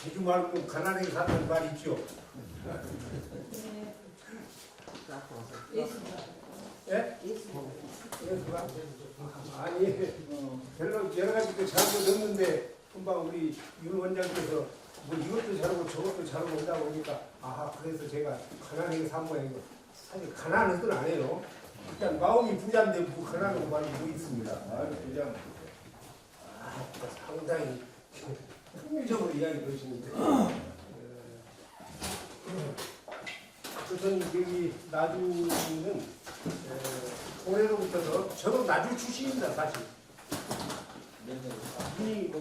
제주 말고 가난하게 사는 말 있죠. 예? 예수가? 아니, 별로 여러 가지 그 잘못 없는데 금방 우리 윤 원장께서 뭐 이것도 잘하고 저것도 잘하고 온다고 하니까 그래서 제가 가난하게 산 모양이고 사실 가난한 뜻은 안 해요. 일단 마음이 부자인데 뭐 가난한 말이 뭐 있습니다. 그냥 상당히 흥미적으로 이야기 그러시는데 우선 여기 나주는 올해로부터서 저도 나주 출신입니다. 사실 눈이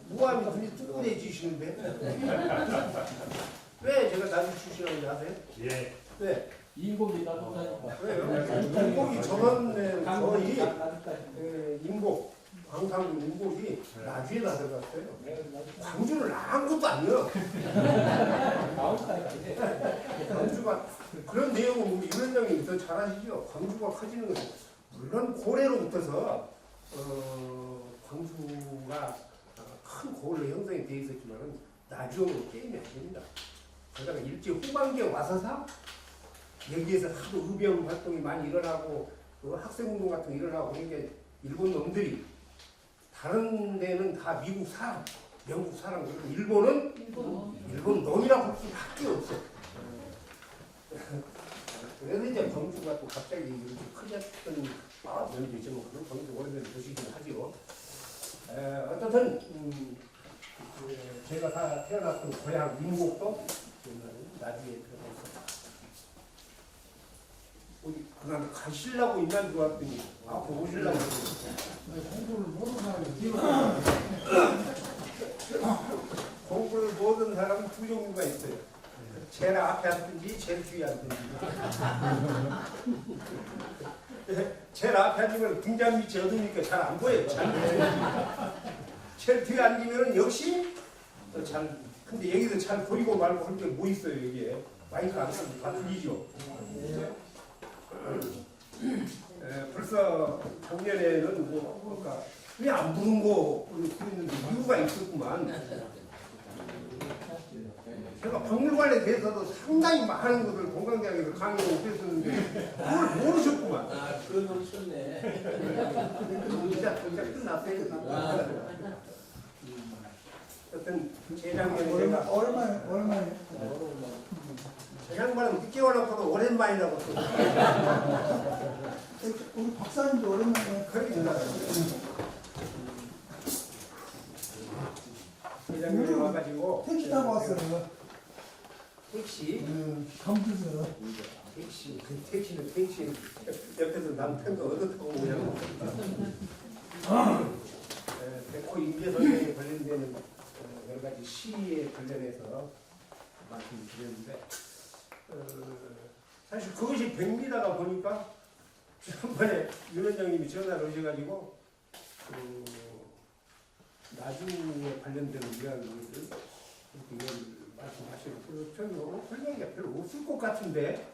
무함이 눈이 뚜렷해지시는데 왜 제가 나주 출신인지 아세요? 예. 네. 인공이 나중다니까. 왜요? 인복이 저번에 거의 인복 광산구 인복이 나주에다 들어갔어요. 광주는 아무것도 아니에요. 광주가 그런 내용은 우리 윤 원장님이 더 잘 아시죠? 광주가 커지는 것은 물론 고래로부터서 광주가 큰 고을로 형성이 되어 있었지만 나중으로 게임이 안 됩니다. 그러다가 일제 후반기에 와서서 여기에서 하도 의병 활동이 많이 일어나고 학생운동 같은 게 일어나고 그러니까 일본 놈들이 다른 데는 다 미국 사람, 영국 사람 그리고 일본 놈이라고 할 수밖에 없어. 그래서 이제 광주가 또 갑자기 이렇게 커졌던 면도 있지만 그런 광주 오래된 도시긴 하죠. 어쨌든 제가 다 태어났던 고향 인곡도 나중에 들어가서 어디 그날 가시려고 인간 들어왔더니 앞으로 오시려고 공부를 모르는 사람이 뒤로 공부를 모든 사람은 두 종류가 있어요. 제일 앞에 앉든지 제일 뒤에 앉든지. 제일 앞에 앉으면 등잔 밑이 어두우니까 잘 안 보여요. 잘 보여요. 제일 뒤에 앉으면 역시 잘 근데 여기서 잘 보이고 말고 할 게 뭐 있어요 여기에. 마이크 안 쓰면 다 들리죠. 벌써 작년에는 그러니까 왜 안 부른 거 그랬는데 이유가 있었구만. 제가 박물관에 대해서도 상당히 많은 것을 공강장에서 강의하고 그랬었는데 그걸 모르셨구만. 그런 놈 있었네. 진짜 끝났어요. 어떤 재작년에 제가 오랜만에 재작년은 늦게 와놓고도 오랜만이라고 또 우리 박사님도 오랜만에 그러니까 재작년에 와가지고 택시 타고 왔어요. 택시 감주서 택시 그 택시는 택시 옆에서 남편도 얻어타고 그냥 백호 임재선생에 관련되는 여러 가지 시에 관련해서 말씀드렸는데 사실 그것이 백미다가 보니까 지난번에 윤 원장님이 전화를 오셔가지고 나중에 관련되는 이야기를 이렇게 말씀하시고 저는 할 얘기가 별로 없을 것 같은데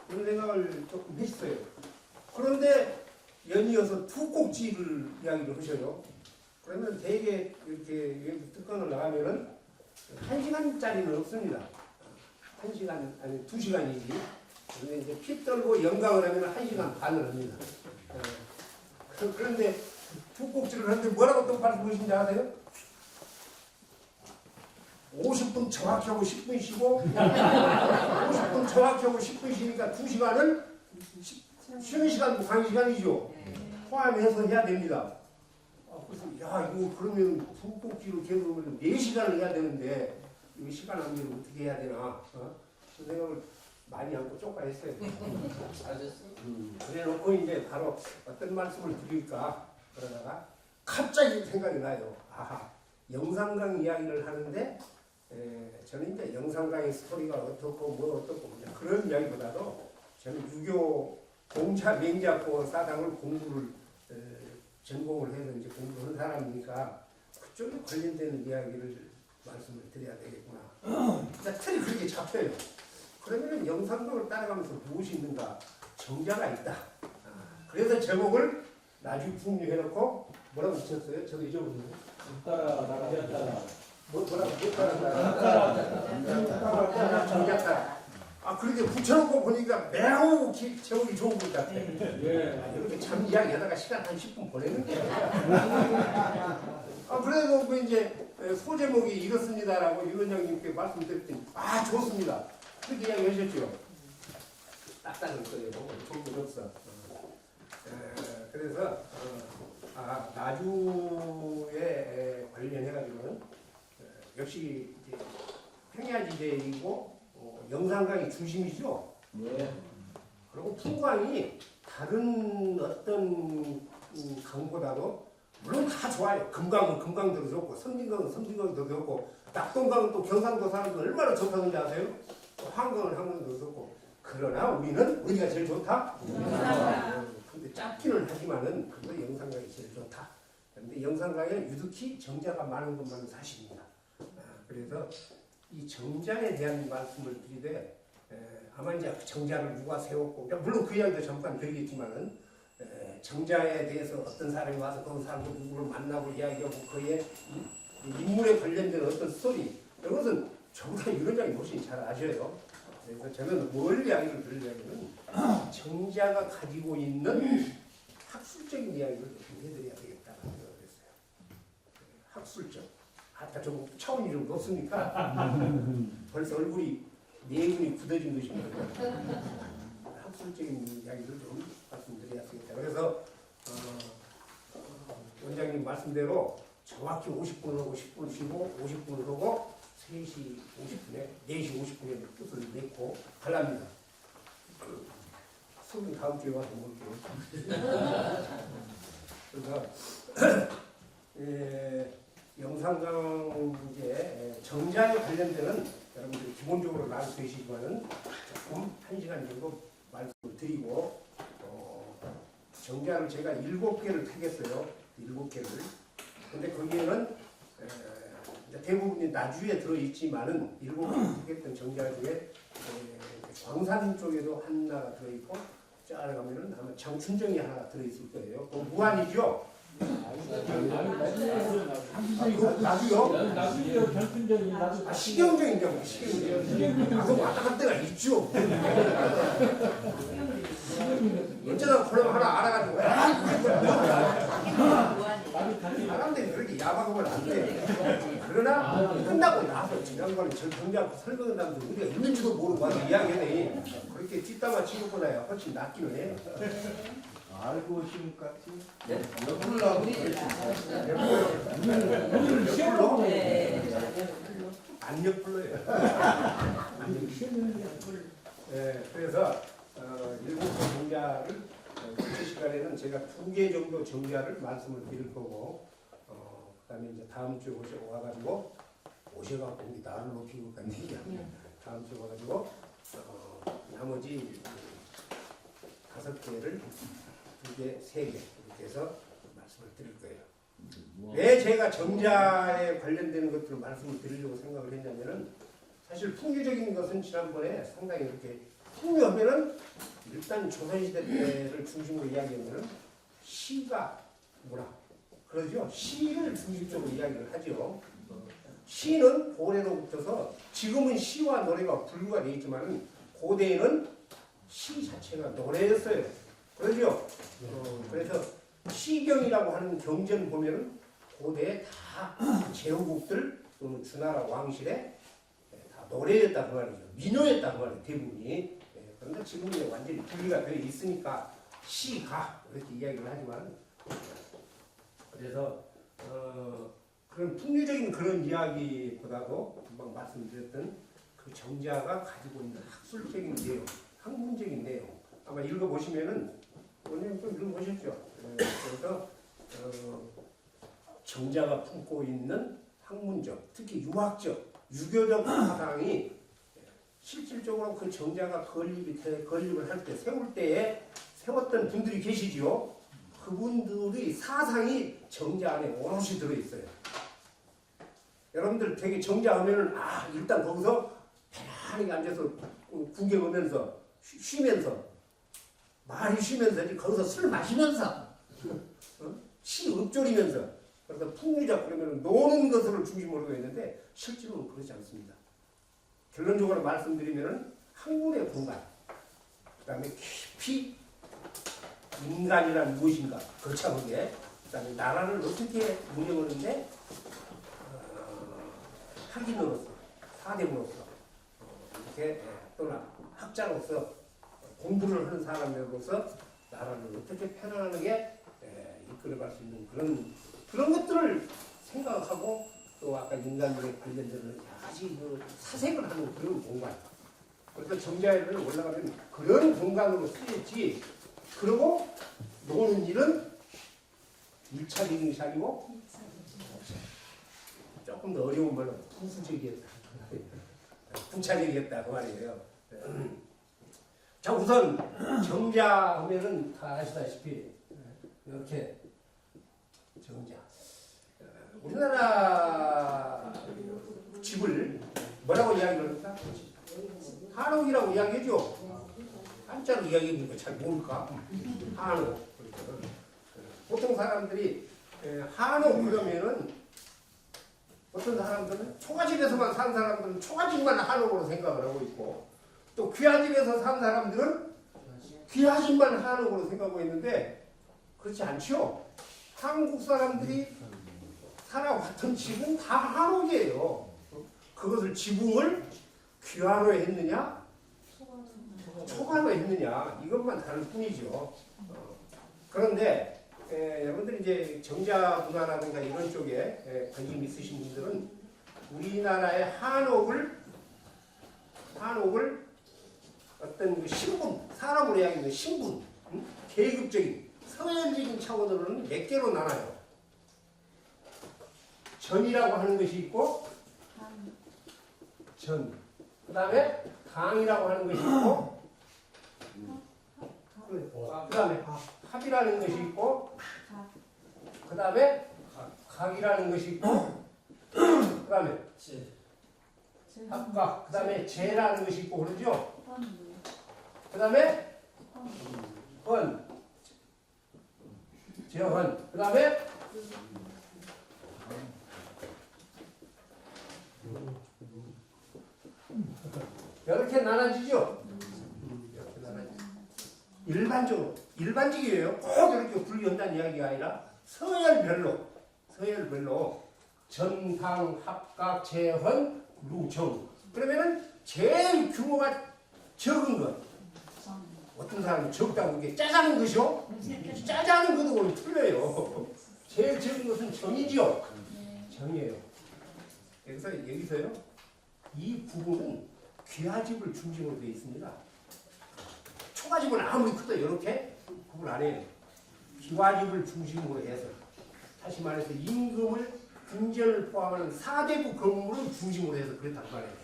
그런 생각을 조금 했어요. 그런데 연이어서 두 꼭지를 이야기를 하셔요. 그러면 대개 이렇게 특강을 나가면은 1시간짜리는 없습니다. 1시간 아니 2시간이지. 그런데 이제 피 떨고 연강을 하면 1시간 반을 합니다. 그런데 두 꼭지를 하는데 뭐라고 또 말씀하신지 아세요? 50분 정확히 하고 10분 쉬고 50분 정확히 하고 10분 쉬니까 2시간을 쉬는 시간도 강의시간이죠. 포함해서 해야 됩니다. 그래서 야 이거 그러면 두 꼭지로 계속 4시간을 해야 되는데 이 시간 안 되면 어떻게 해야 되나 그 생각을 많이 하고 쪼까했어요. 그래 놓고 이제 바로 어떤 말씀을 드릴까 그러다가 갑자기 생각이 나요. 영상 강의 이야기를 하는데 저는 이제 영상 강의 스토리가 어떻고 뭐 어떻고 그런 이야기보다도 저는 유교 공자 맹자고 사당을 공부를 전공을 해서 이제 공부한 사람이니까 그쪽에 관련되는 이야기를 말씀을 드려야 되겠구나. 그러니까 틀이 그렇게 잡혀요. 그러면 영상강을 따라가면서 무엇이 있는가 정자가 있다. 그래서 제목을 나주 풍류 해놓고 뭐라고 붙였어요? 저도 잊어버렸네요. 따라 나라. 뭐라고 못 따라 정작 그렇게 붙여놓고 보니까 매우 제목이 좋은 것 같아. 이렇게 참 이야기하다가 시간 한 10분 보내는 거야. 그래도 그 이제 소제목이 이렇습니다라고 유 원장님께 말씀드렸더니 좋습니다. 그렇게 이야기하셨죠. 딱딱할 거예요. 좋은 건 없어. 그래서 나주에 관련해가지고는 역시 이제 평야지대이고 영산 강이 중심이죠. 그리고 풍광이 다른 어떤 강보다도 물론 다 좋아요. 금강은 금강대로 좋고 섬진강은 섬진강도 좋고 낙동강은 또 경상도 사람들 얼마나 좋다는지 아세요? 또 한강은 한강도 좋고 그러나 우리는 어디가 제일 좋다? 근데 짧기는 하지만은 그래도 영산강이 제일 좋다. 그런데 영산강에 유독히 정자가 많은 것만은 사실입니다. 그래서 이 정자에 대한 말씀을 드리되 아마 이제 정자를 누가 세웠고 물론 그 이야기도 잠깐 드리겠지만은 정자에 대해서 어떤 사람이 와서 그 사람도 누구를 만나고 이야기하고 그의 인물에 관련된 어떤 스토리 이것은 저보다 유 원장이 훨씬 잘 아셔요. 그래서 저는 뭘 이야기를 드리려면 정자가 가지고 있는 학술적인 이야기를 좀 해드려야 되겠다고 생각했어요. 학술적. 좀 차원이 좀 높습니까? 벌써 얼굴이 내분이 굳어진 것입니다. 학술적인 이야기를 좀 말씀드려야 되겠다. 그래서 원장님 말씀대로 정확히 50분을 하고 10분 쉬고 50분을 하고 3시 50분에 4시 50분에 뜻을 냈고 갈랍니다. 수능 다음 주에 와서 먹을게요. 그래서 영산강 이제 정자에 관련되는 여러분들이 기본적으로 알고 계시지만은 조금 1시간 정도 말씀을 드리고 정자를 제가 7개를 택했어요. 7개를. 근데 거기에는 대부분이 나주에 들어있지만은 7개를 택했던 정자 중에 광산 쪽에도 하나가 들어있고 짜가면은 아마 장춘정이 하나 들어있을 거예요. 그 무안이죠. 나중에 결승전이 나도 시경정이냐고 시경정. 그거 왔다 갈 때가 있죠. 어쩌다 그럼 하나 알아가지고 사람들이 그렇게 야박하면 안 돼. 그러나 끝나고 나서 지난번에 저 경제하고 설거는 사람들 우리가 있는지도 모르고 와서 이야기하네. 그렇게 뒷담화 치고보다야 훨씬 낫기는 해. 알고 오십니까? 네? 옆으로 안 옆불러요. 그래서 7개 정자를 그 시간에는 제가 2개 정도 정자를 말씀을 드릴 거고 그다음에 이제 다음 주에 와가지고 오셔갖고 우리 나를 높이고 갔네. 다음 주에 와가지고 나머지 5개를 2개, 3개 이렇게 해서 말씀을 드릴 거예요. 왜 제가 정자에 관련되는 것들을 말씀을 드리려고 생각을 했냐면은 사실 풍류적인 것은 지난번에 상당히 이렇게 풍류하면은 일단 조선시대 때를 중심으로 이야기하면은 시가 뭐라 그러죠? 시를 중심적으로 이야기를 하죠. 시는 고래로부터서 지금은 시와 노래가 분류가 되어 있지만은 고대에는 시 자체가 노래였어요. 그러죠? 그래서 시경이라고 하는 경전 보면은 고대에 다 제후국들 또는 주나라 왕실에 다 노래였다 그 말이죠. 민요였다 그 말이에요. 대부분이. 그런데 지금은 완전히 분리가 되어 있으니까 시가 이렇게 이야기를 하지만 그래서 그런 풍류적인 그런 이야기보다도 금방 말씀드렸던 그 정자가 가지고 있는 학술적인 내용, 학문적인 내용 아마 읽어보시면은 원장님 좀 읽어보셨죠? 그래서 정자가 품고 있는 학문적, 특히 유학적, 유교적 사상이 실질적으로 그 정자가 건립을 할 때, 세울 때에 세웠던 분들이 계시지요. 그분들의 사상이 정자 안에 오롯이 들어있어요. 여러분들 되게 정자 하면은 일단 거기서 편안하게 앉아서 구경하면서 쉬면서 말이 쉬면서 거기서 술 마시면서 시 읊조리면서 그래서 풍류적 그러면 노는 것을 중심으로 했는데 실제로는 그렇지 않습니다. 결론적으로 말씀드리면은 학문의 공간, 그다음에 깊이 인간이란 무엇인가 거창하게, 그다음에 나라를 어떻게 운영하는데 학인으로서, 사대부로서 이렇게 또는 학자로서 공부를 하는 사람으로서 나라를 어떻게 편안하게 이끌어갈 수 있는 그런 것들을 생각하고 또 아까 인간들의 관련된 아주 사색을 하는 그런 공간. 그래서 정자에는 올라가면 그런 공간으로 쓰였지. 그리고 노는 일은 1차적인 것이 아니고 조금 더 어려운 말로 부수적이었다. 부차적이었다 그 말이에요. 자, 우선 정자 하면은 다 아시다시피 이렇게 정자. 우리나라 집을 뭐라고 이야기를 합니까? 한옥이라고 이야기하죠. 한자로 이야기하는 거 잘 모를까? 한옥. 보통 사람들이 한옥 그러면은 어떤 사람들은 초가집에서만 산 사람들은 초가집만 한옥으로 생각을 하고 있고, 또 귀하집에서 산 사람들은 귀하집만 한옥으로 생각하고 있는데 그렇지 않죠. 한국 사람들이 살아왔던 집은 다 한옥이에요. 그것을 지붕을 귀화로 했느냐 초가로 했느냐 이것만 다를 뿐이죠. 그런데 여러분들이 이제 정자 문화라든가 이런 쪽에 관심 있으신 분들은 우리나라의 한옥을 어떤 그 신분, 사람으로 이야기하는 신분, 계급적인 서열적인 차원으로는 몇 개로 나눠요. 전이라고 하는 것이 있고, 전. 그 다음에 강이라고 하는 것이 있고, 그 다음에 합이라는 것이 있고, 그 다음에 각이라는 것이 있고, 그 다음에 합각, 그 다음에 재라는 것이 있고 그러죠. 그 다음에 헌, 재헌, 그 다음에 이렇게 나눠지죠. 이렇게 나눠지죠. 일반적이에요. 꼭 이렇게 분리한다는 이야기가 아니라 서열별로 전당, 합각, 재헌, 루정. 그러면은 제일 규모가 적은 것. 어떤 사람은 적다고 이게 짜자는 것이요. 짜자는 것도 오늘 틀려요. 제일 적은 것은 정이죠. 정이에요. 그래서 여기서요. 이 부분은 귀하집을 중심으로 되어 있습니다. 초가집은 아무리 커도 이렇게 구분 안 해요. 귀하집을 중심으로 해서 다시 말해서 임금을 궁전을 포함하는 4대부 건물을 중심으로 해서 그랬단 말이에요.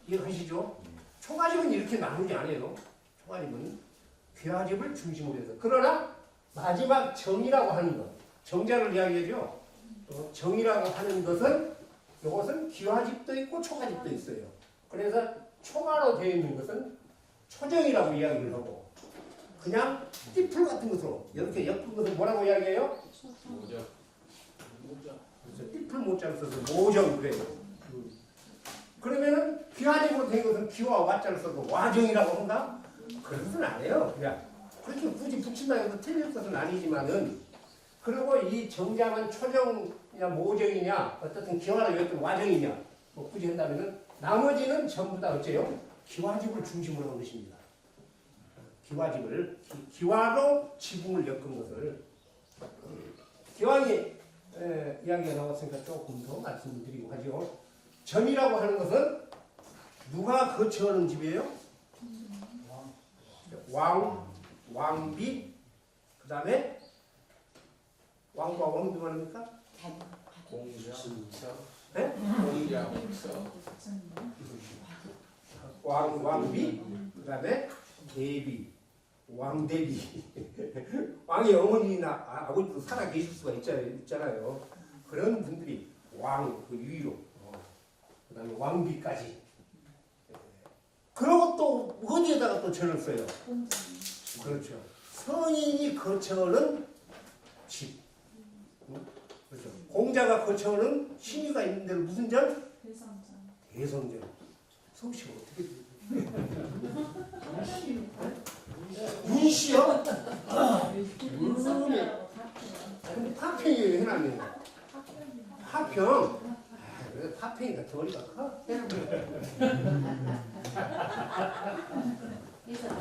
이해하시죠? 초가집은 이렇게 나누지 않아요. 초가집은 귀하집을 중심으로 해서. 그러나 마지막 정이라고 하는 것, 정자를 이야기하죠. 정이라고 하는 것은 이것은 귀하집도 있고 초가집도 있어요. 그래서 초가로 되어 있는 것은 초정이라고 이야기를 하고, 그냥 띠풀 같은 것으로 이렇게 엮은 것을 뭐라고 이야기해요? 그래서 띠풀 모자를 써서 모정 그래요. 그러면은 귀하집으로 된 것은 귀와 와자를 써서 와정이라고 한다? 그런 것은 안 해요. 그냥 그렇게 굳이 붙인다 해서 틀릴 것은 아니지만은, 그리고 이 정자만 초정이냐 모정이냐 어떻든 귀화로 여겼던 와정이냐 뭐 굳이 한다면은 나머지는 전부 다 어째요? 귀화집을 중심으로 한 것입니다. 귀화집을 귀화로 지붕을 엮은 것을 기왕이 이야기가 나왔으니까 조금 더 말씀드리고 하죠. 전이라고 하는 것은 누가 거처하는 집이에요? 왕비, 그 다음에 왕과 왕 누가 합니까? 네? 왕비, 그 다음에 대비, 왕대비. 왕의 어머니나 아버지도 살아 계실 수가 있잖아요. 그런 분들이 왕 그 위로, 그 다음에 왕비까지. 그리고 또 어디에다가 또 절을 써요? 그렇죠. 성인이 거처하는 집. 공자가 거쳐오는 신의가 있는 데를 무슨 전? 대상장. 대성전. 성씨가 어떻게 돼요? 윤씨요? 인성이라고 근데 파평이에요, 해남이. 파평. 왜 파평이가 덩어리가 커?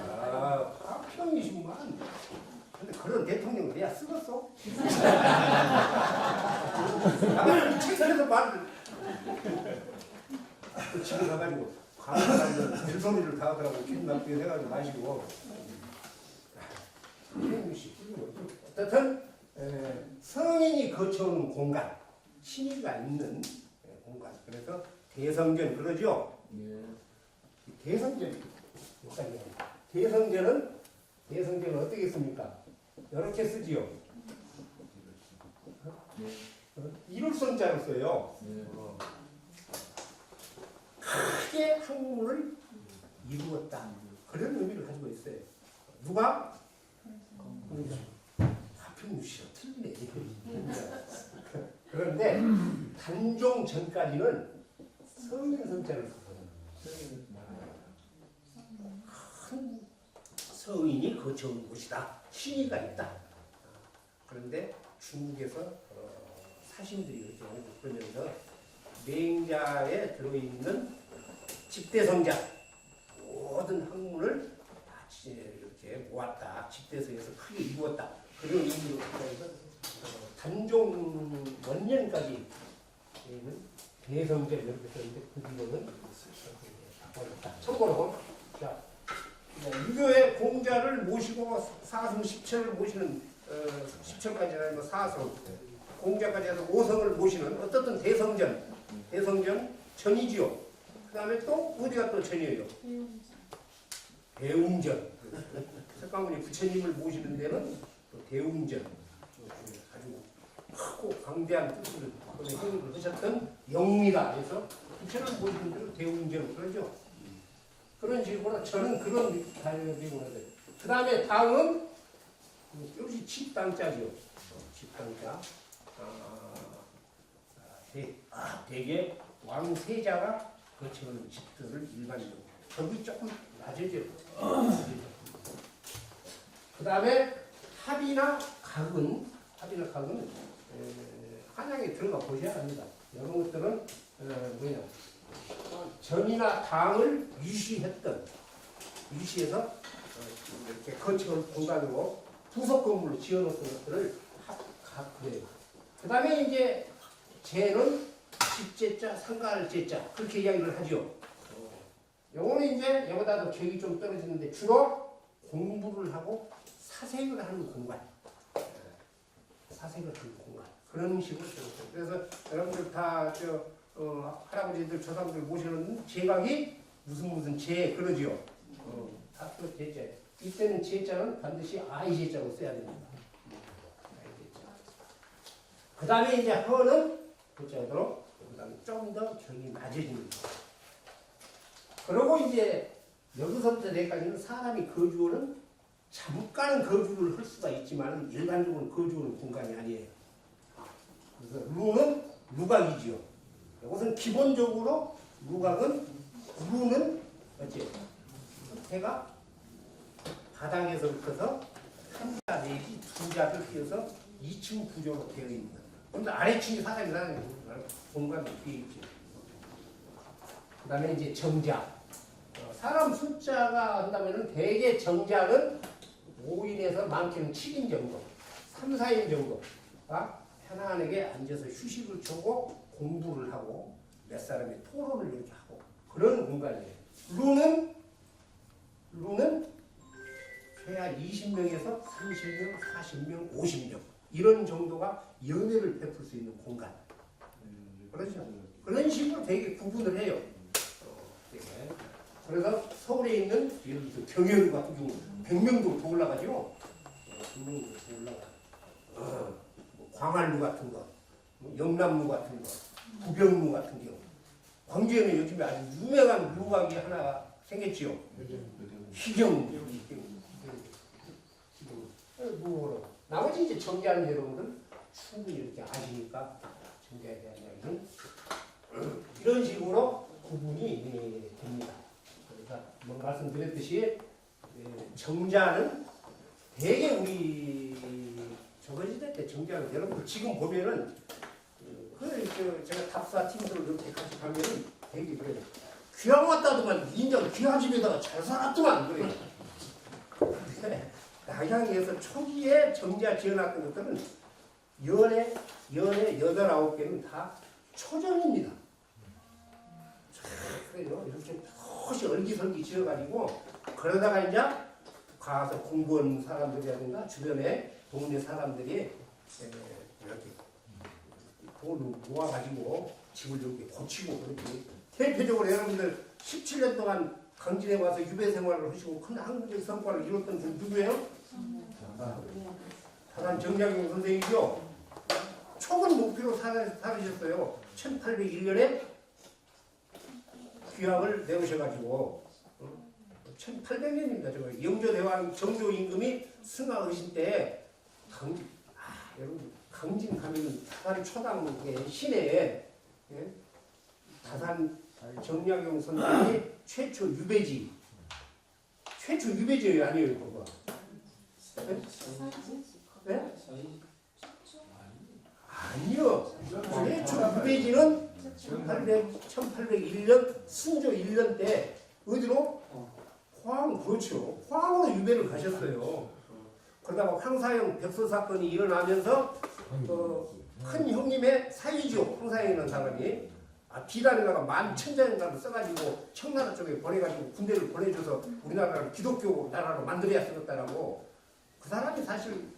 아, 파평이시구만. 근데 그런 대통령을 내가 쓰겠어? 나가 책에서 말을 집에 가가지고 가면 별소리를 다 하더라고. 기분 나쁘게 해가지고 마시고. 어쨌든 성인이 거쳐오는 공간, 신의가 있는 공간. 그래서 대성전 그러죠. 대성전 대성전은 어떻게 씁니까? 이렇게 쓰지요. 이룰성자로 써요. 크게 학문을 이루었다. 그런 의미를 가지고 있어요. 누가? 하평유씨가 틀리네. 그런데 단종 전까지는 성인성자를 썼어요. 큰 성인이 거쳐온 곳이다. 신의가 있다. 그런데 중국에서 사신들이 그러면서 맹자에 들어있는 집대성자 모든 학문을 이렇게 모았다. 집대성에서 크게 이루었다. 그런 의미로 해서 단종 원년까지 대성전 이렇게 썼는데 그 뒤로는 바꿔줬다. 참고로 자, 유교의 공자를 모시고 사성 10처를 모시는 10처까지 아니면 사성 공자까지 해서 5성을 모시는 어떻든 대성전 전이지요. 그 다음에 또 어디가 또 전이에요? 대웅전. 석가모니 부처님을 모시는 데는 또 대웅전. 아주 크고 강대한 뜻을 그런 행위를 하셨던 영미다. 그래서 부처를 모시는 데는 대웅전 그러죠. 그런 식으로 저는 그런 가격이고 그 다음에 다음은 역시 집당자죠. 집당자. 대개 왕세자가 거쳐오는 집들을 일반적으로 저기 조금 낮아져. 그 다음에 합이나 각은 한양에 들어가 보셔야 합니다. 이런 것들은 전이나 당을 유시해서 이렇게 거쳐온 공간으로 부속 건물로 지어놓은 것들을 그래요. 그 다음에 이제 제는 집제자, 상가제자 그렇게 이야기를 하죠. 요거는 이제 여기다도 격이 좀 떨어지는데 주로 공부를 하고 사색을 하는 공간. 그런 식으로 쓰였어요. 그래서 여러분들 다 할아버지들 조상들 모시는 제각이 무슨 제 그러지요. 다그 제자. 이때는 제자는 반드시 아이 제자로 써야 됩니다. 그 다음에 이제 허는 글자로 좀 더 격이 낮아집니다. 그리고 이제 여기서부터 내까지는 사람이 거주하는 잠깐 거주를 할 수가 있지만 일반적으로 거주하는 공간이 아니에요. 그래서 루는 루각이지요. 이것은 기본적으로 루는 어째 해가 바닥에서부터 한 자 내지 두 자를 띄어서 2층 구조로 되어 있는. 그런데 아래층이 사람이 나는 공간이 뒤에 있죠. 그 다음에 이제 정자. 사람 숫자가 한다면은 대개 정자는 5인에서 많게는 7인 정도, 3, 4인 정도가 편안하게 앉아서 휴식을 주고 공부를 하고 몇 사람이 토론을 이렇게 하고 그런 공간이에요. 루는 최하 20명에서 30명, 40명, 50명 이런 정도가 연회를 베풀 수 있는 공간. 그렇죠? 그런 식으로 되게 구분을 해요. 그래서 서울에 있는 예를 들어 경연 같은 경우 100명도 더 올라가죠. 100명도 더 올라가. 광안루 같은 거, 영남루 같은 거, 부병루 같은 경우. 광주에는 요즘에 아주 유명한 루각이 하나 생겼지요. 희경. 나머지 이제 정리하는 여러분들 충분히 이렇게 아시니까 정자에 대한 이야기는 이런 식으로 구분이 됩니다. 그러니까 뭐 말씀드렸듯이 정자는 대개 우리 조선시대 때 정자는 여러분들 지금 보면은 제가 답사 팀들을 이렇게 같이 가면은 되게 그래요. 귀한 왔다더만 인정 귀한 집에다가 잘 살았더만 그래요. 근데 낙양에서 초기에 정자 지어놨던 것들은 연에 8, 9개는 다 초정입니다. 그래요. 이렇게 혹시 얼기설기 지어가지고 그러다가 이제 가서 공부한 사람들이라든가 주변에 동네 사람들이 이렇게 돈을 모아가지고 집을 이렇게 고치고 그렇게 대표적으로 여러분들 17년 동안 강진에 와서 유배 생활을 하시고 큰 한국적 성과를 이뤘던 분 누구예요? 다산 정약용 선생이죠. 촉은 목표로 살으셨어요. 1801년에 귀향을 내오셔가지고 1800년입니다. 저 영조대왕 정조임금이 승하의신 때 여러분 강진 가면 다산 초당의 시내에 다산 정약용 선생이 최초 유배지 아니에요 그거. 네? 아니요. 최초 유배지는 1801년 승조 1년 때 어디로? 포항, 그렇죠. 포항으로 유배를 가셨어요. 그러다가 황사영 백서 사건이 일어나면서 큰 형님의 사이죠. 황사영이라는 사람이 비단에다가 11,000자인가를 써가지고 청나라 쪽에 보내가지고 군대를 보내줘서 우리나라를 기독교 나라로 만들어야 쓰겠다라고. 그 사람이 사실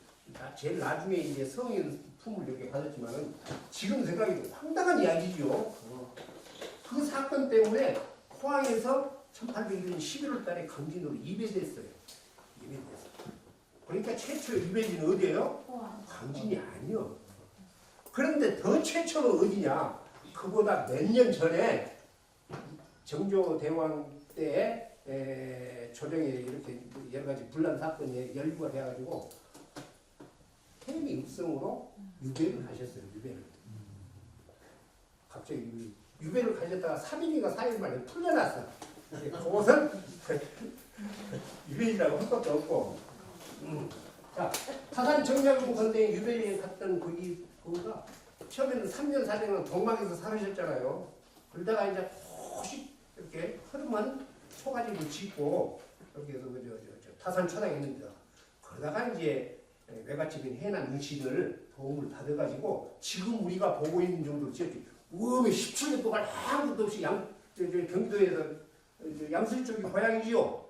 제일 나중에 이제 성인 품을 이렇게 받았지만은 지금 생각해도 황당한 이야기죠. 그 사건 때문에 포항에서 1801년 11월 달에 강진으로 이배됐어요. 그러니까 최초 유배지는 어디예요? 강진이 아니요. 그런데 더 최초는 어디냐? 그보다 몇 년 전에 정조대왕 때 조정에 이렇게 여러 가지 분란 사건이 연루가 돼가지고 태미 읍성으로 유배를 하셨어요. 유배를. 갑자기 유배를 가셨다가 3일인가 4일 만에 풀려났어. 그것은 유배지라고 할 것도 없고. 자, 다산 정약용 선생이 유배지에 갔던 거기가 처음에는 3년 4년은 동막에서 살으셨잖아요. 그러다가 이제 혹시 이렇게 흐름한 초가집을 짓고 여기 해서 다산 초당에 있는데 그러다가 이제 외갓집인 해남 윤씨들 도움을 받아가지고 지금 우리가 보고 있는 정도로 지었지. 왜 17년 동안 아무것도 없이 경기도에서 양수리 쪽이 고향이지요.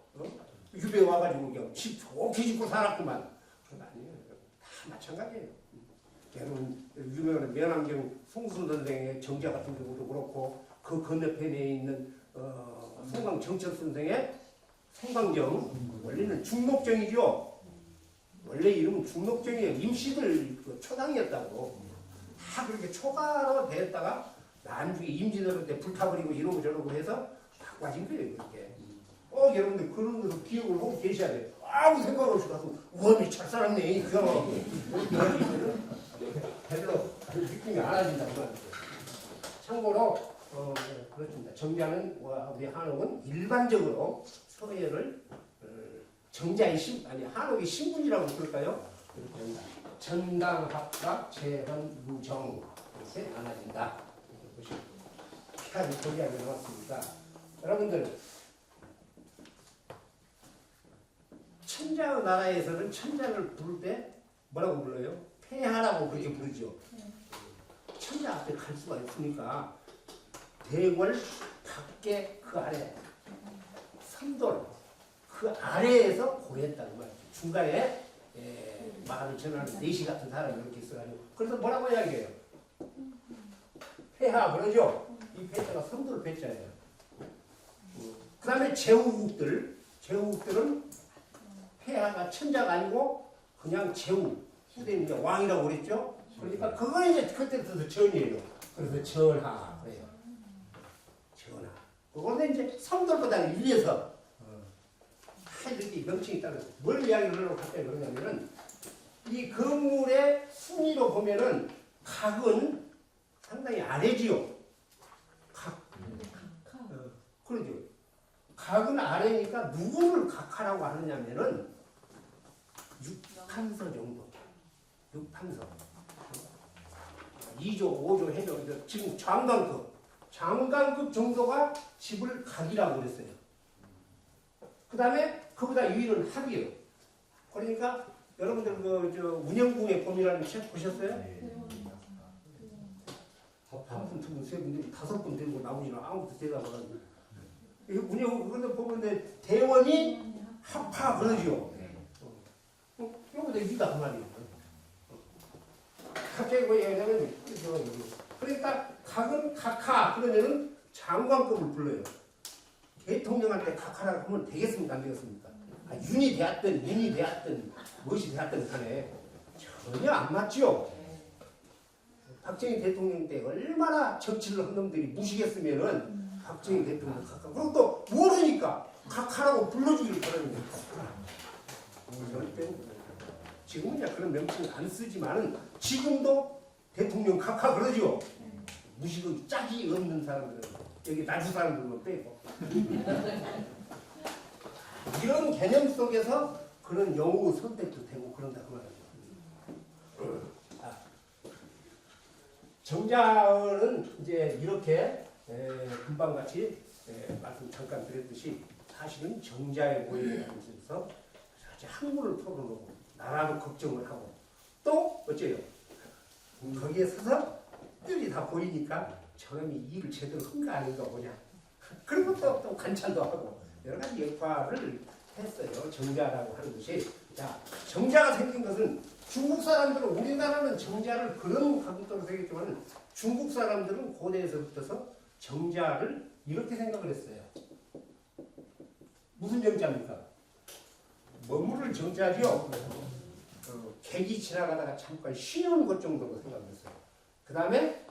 유배 와가지고 그냥 집 좋게 짓고 살았구만. 그건 아니에요. 다 마찬가지예요. 걔는 유명한 면왕경 송순 선생의 정자 같은 경우도 그렇고 그 건너편에 있는 송강 정철 선생의 송강정 원래는 중록정이죠. 원래 이름은 중록정이에요. 임시들 초당이었다고. 다 그렇게 초가로 되었다가 나중에 임진왜란 때 불타버리고 이러고 저러고 해서 바꿔진 거예요. 그렇게. 여러분들 그런 것을 기억을 하고 계셔야 돼요. 아무 생각 없이 가서 우엄이 잘 살았네. 그거 제대로 느낌이 안 와진다. 참고로 그렇습니다. 정자는 우리 한옥은 일반적으로 서예를 정자의 한옥의 신분이라고 그럴까요? 전당, 합각, 재헌, 무정 이렇게 나눠진다. 피하지 소리하게 나왔습니다. 여러분들 천자의 나라에서는 천자를 부를 때 뭐라고 불러요? 폐하라고 그렇게 부르죠. 천자 앞에 갈 수가 있으니까 대궐 밖에 그 아래 삼돌 그 아래에서 고했다는 말이죠. 중간에 말을 전하는 내시 같은 사람이 이렇게 있어가지고 그래서 뭐라고 이야기해요? 폐하 그러죠. 이 폐자가 삼돌 폐자예요. 그 다음에 제후국들은 폐하가 천자가 아니고 그냥 제후 후대는 이제 왕이라고 그랬죠. 그러니까 그거 이제 그때부터 전이에요. 그래서 전하 그래요. 전하. 그거는 이제 삼돌보다 위에서 다 이렇게 명칭이 따로 뭘 이야기를 하려고 갑자기 그러냐면은 이 건물의 순위로 보면은 각은 상당히 아래지요. 각. 그러죠. 각은 아래니까 누구를 각하라고 하느냐면은 6판서 정도. 6판서. 2조, 5조 해조. 지금 장관급 정도가 집을 각이라고 그랬어요. 그 다음에 그보다 위는 합이에요. 그러니까 여러분들 운영궁의 범위라는 책 보셨어요? 한 분, 두 분, 세 분들이 5분 들고 나오지는 아무것도 대답을 안 해요. 운영, 그런데 보면 대원이 합하 그러지요. 이거보다 위다 그 말이에요. 갑자기 뭐 얘기하면 그러니까 각은 각하 그러면은 장관급을 불러요. 대통령한테 각하라고 하면 되겠습니까? 안 되겠습니까? 윤이 되었든 민이 되었든 무엇이 되었든 간에 전혀 안 맞죠. 박정희 대통령 때 얼마나 정치를 한 놈들이 무시겠으면은 박정희 대통령 각하. 그리고 또 모르니까 각하라고 불러주기를 바라는 거예요. 지금은 이제 그런 명칭을 안 쓰지만은 지금도 대통령 각하 그러죠. 무식의 짝이 없는 사람들은 여기 나주 사람들만 빼고 이런 개념 속에서 그런 영어 선택도 되고 그런다 그 말이에요. 정자는 이제 이렇게 금방 같이 말씀 잠깐 드렸듯이 사실은 정자의 모임이라는 것에서 학문을 풀어놓고 나라도 걱정을 하고 또 어째요? 거기에 서서 뜰이 다 보이니까 저놈이 일을 제대로 한가 아닌가 보냐. 그리고 또 관찰도 하고 여러 가지 역할을 했어요. 정자라고 하는 것이. 자, 정자가 생긴 것은 중국 사람들은 우리나라는 정자를 그런 각도로 생겼지만 중국 사람들은 고대에서부터서 정자를 이렇게 생각을 했어요. 무슨 정자입니까? 머무를 정자죠. 객이 지나가다가 잠깐 쉬는 것 정도로 생각했어요. 그 다음에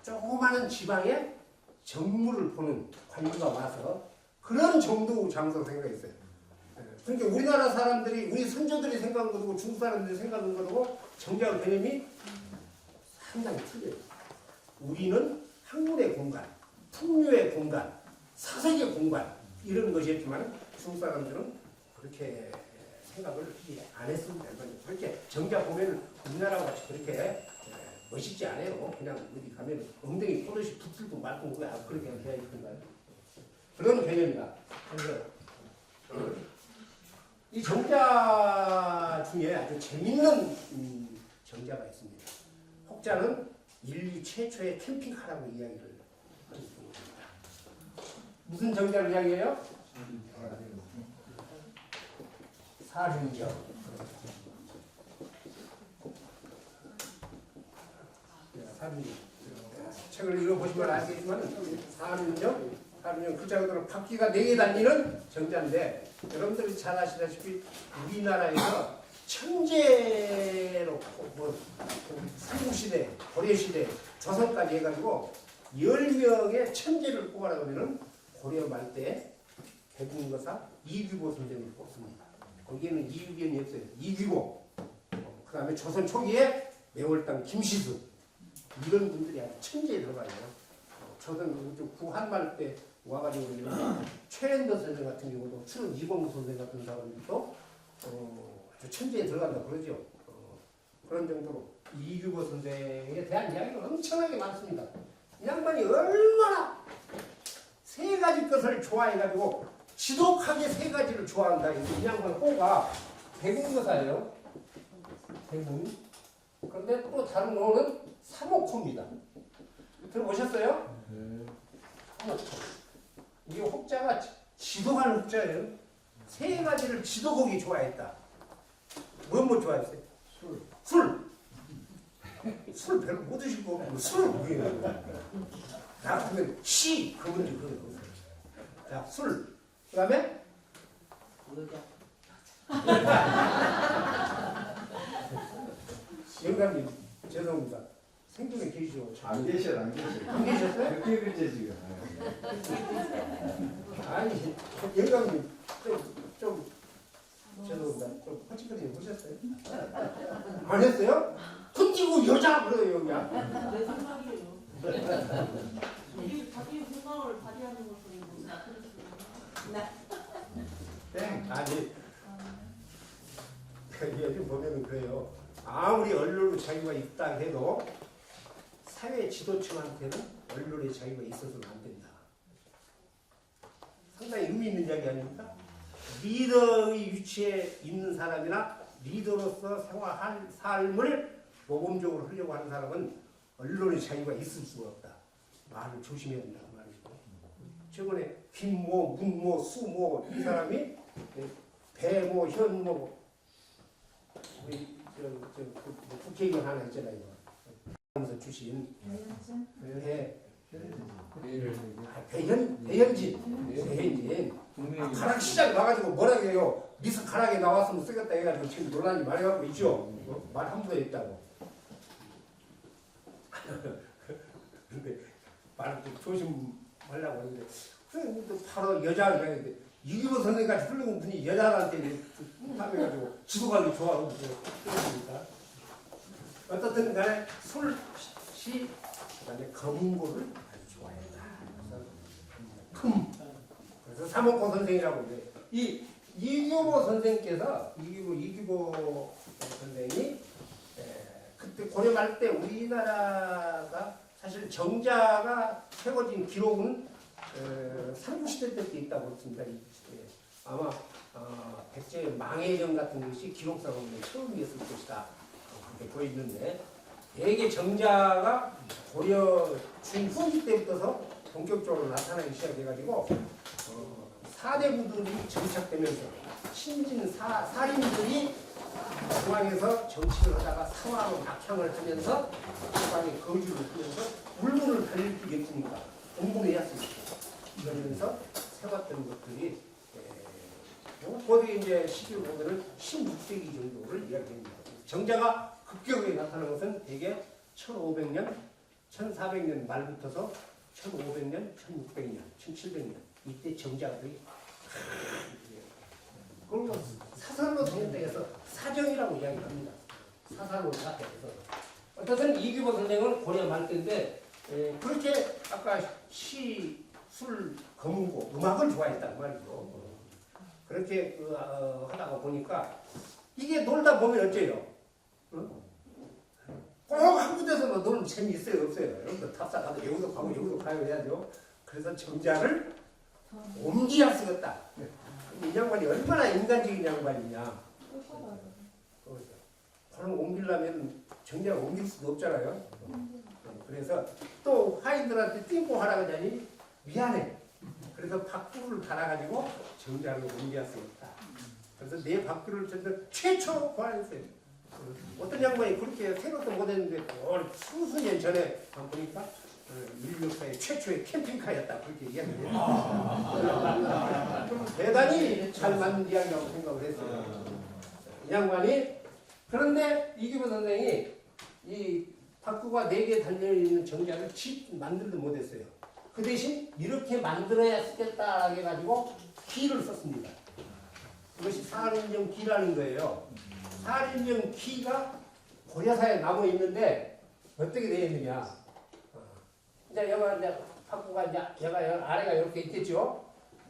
조그마한 지방에 정물을 보는 관료가 와서 그런 정도 장소로 생각했어요. 그러니까 우리나라 사람들이 우리 선조들이 생각한 것하고 중국 사람들이 생각한 것하고 정자 개념이 상당히 틀려요. 우리는 학문의 공간, 풍류의 공간, 사색의 공간 이런 것이었지만 중국 사람들은 그렇게 생각을 안 했습니다. 그렇게 정자 보면 우리나라와 같이 그렇게 멋있지 않아요. 그냥 어디 가면 엉덩이 포도시 붙들고 말고 그렇게 해야 있던가요? 그런 개념이다. 그래서 이 정자 중에 아주 재밌는 정자가 있습니다. 혹자는 인류 최초의 캠핑카라고 이야기를 하고 있습니다. 무슨 정자를 이야기해요? 사륜정. 사륜정. 책을 읽어보시면 아시겠지만 사륜정 글자 그대로 바퀴가 4개 달리는 정자인데 여러분들이 잘 아시다시피 우리나라에서 천재로 삼국시대, 고려시대, 조선까지 해가지고 10명의 천재를 뽑아라 그러면 고려 말때 개국거사 이규보 선생을 뽑습니다. 거기에는 이유견이 없어요. 이규보. 그 다음에 조선 초기에 매월당 김시수. 이런 분들이 아주 천재에 들어가요. 조선 구한말 때 와가지고 최현도 선생 같은 경우도 추는 이봉구 선생 같은 사람들도 아주 천재에 들어간다 그러죠. 그런 정도로 이규보 선생에 대한 이야기가 엄청나게 많습니다. 이 양반이 얼마나 3가지 것을 좋아해가지고 지독하게 3가지를 좋아한다. 이 양반 호가 백운거사예요. 백운. 그런데 또 다른 호는 삼옥호입니다. 들어보셨어요? 삼옥호. 이게 혹자가 지독한 혹자예요. 3가지를 지독하게 좋아했다. 뭐 좋아했어요? 술. 술 별로 못 드시고 술. 나 같으면 시 그분들 그래요. 자, 술. 그 다음에 영감님 죄송합니다. 생존에 계시죠? 안 계셔. 안 계셨어요? 그렇게 그제 지금. 아니 영감님 좀 죄송합니다. 좀 허짓거리 보셨어요? 안 했어요? 던지고 여자 그래요 여기야. 내 생각이에요. 그래요. 아무리 언론의 자유가 있다 해도 사회 지도층한테는 언론의 자유가 있어서는 안 된다. 상당히 의미 있는 이야기 아닙니까? 리더의 위치에 있는 사람이나 리더로서 생활할 삶을 모범적으로 하려고 하는 사람은 언론의 자유가 있을 수가 없다. 말을 조심해야 된다는 말이죠. 최근에 김모, 문모, 수모 이 사람이 배모, 현모 국회의원 하나 있잖아요. 하면서 주신 배현진 가락시장 나가지고 뭐라고 해요. 미스 가락에 나왔으면 쓰겠다 해가지고 지금 논란이 많이 갖고 있죠. 말 함부로 했다고. 근데 말을 좀 조심하려고 하는데 또 바로 여자가 이기보 선생까지 훌륭한 분이 여자한테 하면가지고 지도가기 좋아하고 그러니까 어떻든 간에 술, 시, 그다음에 검은고를 아주 좋아했다. 그래서 삼원고 선생이라고 그래요. 이 이규보 선생께서 이규보 선생이 그때 고려 말 때 우리나라가 사실 정자가 세워진 기록은 삼국시대 때부터 있다고 그렇습니다. 아마 백제의 망해전 같은 것이 기록상으로는 처음이었을 것이다. 그렇게 보이는데 대개 정자가 고려 중후기 때부터 본격적으로 나타나기 시작해가지고 사대부들이 정착되면서 신진 사림들이 중앙에서 정치를 하다가 사화로 낙향을 하면서 중앙에 거주를 하면서 물문을 달릴 게 없으니까 공부해야 수 있고 이러면서 세웠던 것들이 거기 이제 시기를 보면은 16세기 정도를 이야기합니다. 정자가 급격하게 나타난 것은 대개 1500년, 1400년 말부터서 1500년, 1600년, 1700년 이때 정자들이 그리고 사설로 되는데에서 사정이라고 이야기합니다. 사설로 사태에서 어쨌든 이규보 선생은 고려 말때인데 그렇게 아까 시, 술, 검은고 음악을 좋아했단 말이죠. 그렇게 하다가 보니까 이게 놀다 보면 어째요? 꼭 한 군데서 놀면 재미있어요 없어요? 여기서 탑사 가도 여기도 가고 여기도 가요 해야죠. 그래서 정자를 옮기야 쓰겠다. 이 양반이 얼마나 인간적인 양반이냐. 그걸 옮기려면 정자를 옮길 수도 없잖아요. 그래서 또 화인들한테 띵고 하라 그러니 미안해. 그래서 박두를 달아가지고 정자를 옮겨야 쓰겠다. 그래서 내 박두를 전부 최초 구하였어요. 어떤 양반이 그렇게 생각도 못했는데 수수년 전에 보니까 인류 역사의 최초의 캠핑카였다 그렇게 이야기해요. 대단히 잘 맞는 이야기라고 생각을 했어요. 이 양반이 그런데 이규보 선생이 이 박두가 4개 달려있는 정자를 만들도 못했어요. 그 대신 이렇게 만들어야 쓰겠다 해가지고 기를 썼습니다. 이것이 살인령 기라는 거예요. 살인령 기가 고려사에 남아 있는데 어떻게 되어 있느냐? 이제 여기가 이제 박구가 이제 얘가 아래가 이렇게 있겠죠.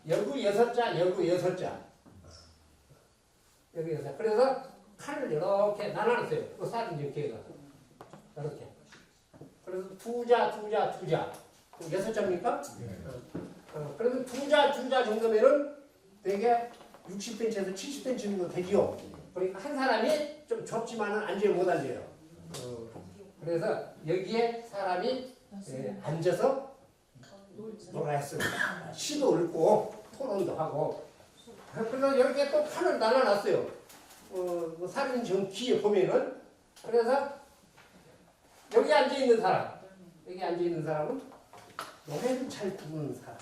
여구 6자, 여구 6자. 여기 6자. 그래서 칼을 이렇게 나눠놨어요. 그 살인령 기가 이렇게. 그래서 2자. 6자입니까? 그래서 2자 정도면은 되게 60cm에서 70cm 정도 되지요. 그러니까 한 사람이 좀 좁지만은 앉아야 못 앉아요. 그래서 여기에 사람이 앉아서 놀아했어요. 시도 읊고 토론도 하고. 그래서 이렇게 또 판을 나눠놨어요. 살인 정기에 보면은. 그래서 여기 앉아있는 사람은 노래를 잘 부르는 사람.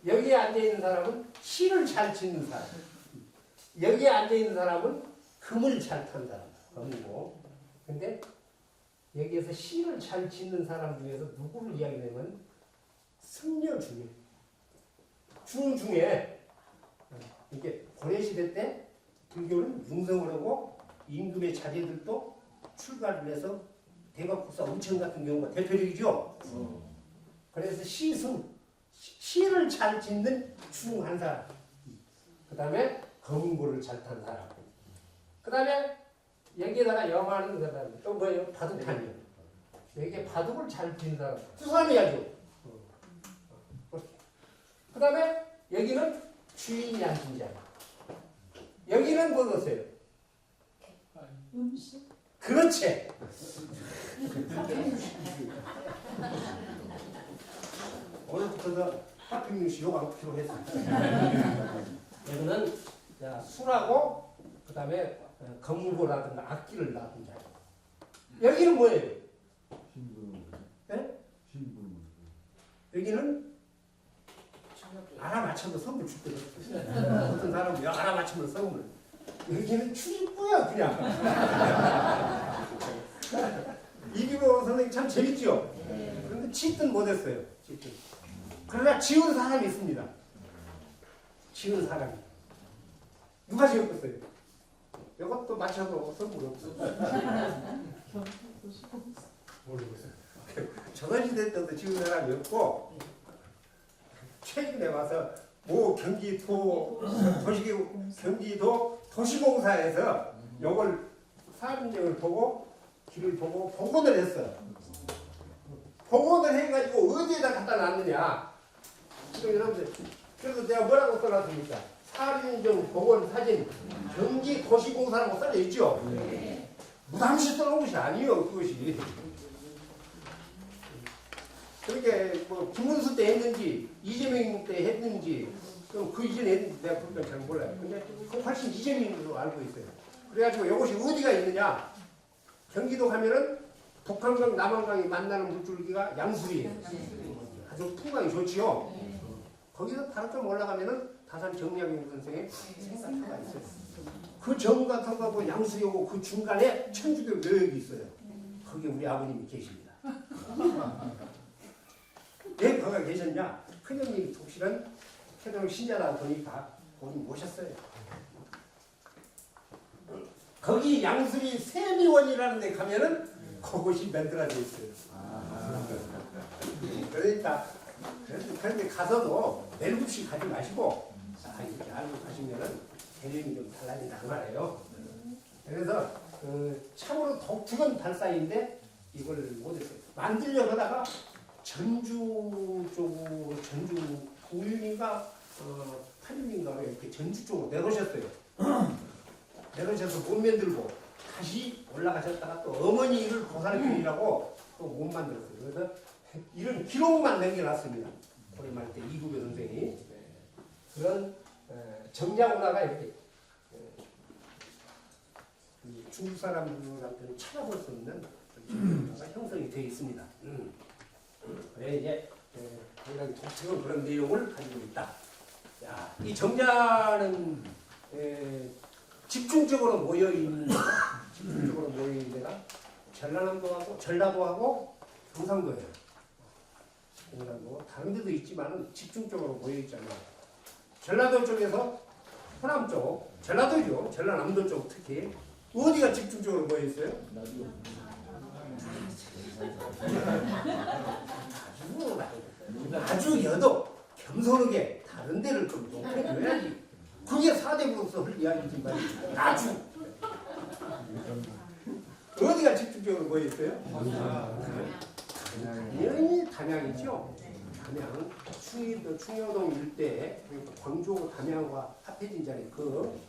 여기에 앉아있는 사람은 시를 잘 짓는 사람. 여기에 앉아있는 사람은 금을 잘 탄 사람. 금이고. 근데 여기에서 시를 잘 짓는 사람 중에서 누구를 이야기하면 승려 중에 이게 고려시대 때 불교는 융성을 하고 임금의 자제들도 출가를 해서 대각국사 음청 같은 경우가 대표적이죠. 그래서 시를 잘 짓는 중 한 사람. 그 다음에 검은고를 잘 탄 사람. 그 다음에 여기에다가 영화는 그다음에 또 뭐예요? 바둑판이요. 여기에 바둑을 잘 빈 사람. 그 사람이 아주. 그 다음에 여기는 주인이 앉은 자리. 여기는 뭐겠어요? 음식. 그렇지. 오늘부터 하필뉴스 욕 안 필요 했어. 여기는 자, 술하고 그 다음에 건무보라든가 악기를 놔둔 자리. 여기는 뭐예요? 네? 여기는 알아맞혀도 선물 줄 때가 없어. 어떤 사람이 알아맞히면 선물. 여기는 출입구야 그냥. 이기보 선생님 참 재밌죠? 그런데 짓든 못했어요. 짓든. 그러나 지은 사람이 있습니다. 지은 사람이. 누가 지었겠어요? 이것도 맞춰도 선물 없어. 모르겠어요. 조선시대 때도 지은 사람이 없고 최근에 와서 모 경기도 도시공사에서 이걸 사업인증을 보고 길을 보고 복원을 했어요. 복원을 해가지고 어디에다 갖다 놨느냐. 지금 여러분들 그래서 내가 뭐라고 써놨습니까? 사업인증 복원 사진 경기 도시공사라고 써져 있죠. 무당시 써놓은 것이 아니에요. 그것이. 그러니까 뭐 김문수 때 했는지 이재명 때 했는지 그 이전에 했는지 내가 그건 잘 몰라요. 근데 그 훨씬 이재명으로 알고 있어요. 그래가지고 이것이 어디가 있느냐? 경기도 가면은 북한강 남한강이 만나는 물줄기가 양수리예요. 아주 풍광이 좋지요. 거기서 바로 좀 올라가면은 다산 정약용 선생의 생각터가 있어요. 그 정각터하고 양수리하고 그 중간에 천주교 묘역이 있어요. 거기 우리 아버님이 계십니다. 왜 거기 계셨냐? 큰형님 독실은 캐도lik 신자다 보니까 본인 모셨어요. 거기 양수리 세미원이라는 데 가면은 그것이 만들어져 있어요. 그러니까 그런데 가서도 멜국시 가지 마시고 이렇게 알고 가시면은 개념이 좀 달라진다 그 말이에요. 그래서 참으로 독특한 발사인데 이걸 못했어요. 만들려고 하다가 전주 쪽으로 전주 9일인가 8일인가 이렇게 전주 쪽으로 내놓으셨어요. 내놓으셔서 못 만들고 다시 올라가셨다가 또 어머니 일을 고살교이라고 또 못 만들었어요. 그래서 이런 기록만 남겨놨습니다. 오랜만에 때 이구배 선생이 그런 정자문화가 이렇게 중국 사람들한테는 찾아볼 수 없는 정자문화가 형성이 되어 있습니다. 그래 이제 굉장히 독특한 그런 내용을 가지고 있다. 야, 이 정자는 집중적으로 모여있는 데가 전라도하고 경상도예요. 경상도 다른 데도 있지만 집중적으로 모여있잖아요. 전라도 쪽에서 호남 쪽, 전라도죠. 전라남도 쪽 특히 어디가 집중적으로 모여있어요? 아주 여도 겸손하게 다른 데를 좀 높여줘야지. 그게 사대부로서 할 이야기지만 아주 어디가 집중적으로 모여있어요? 당연히 담양이죠. 담양 충여동 일대 그러니까 광주 담양과 합해진 자리 그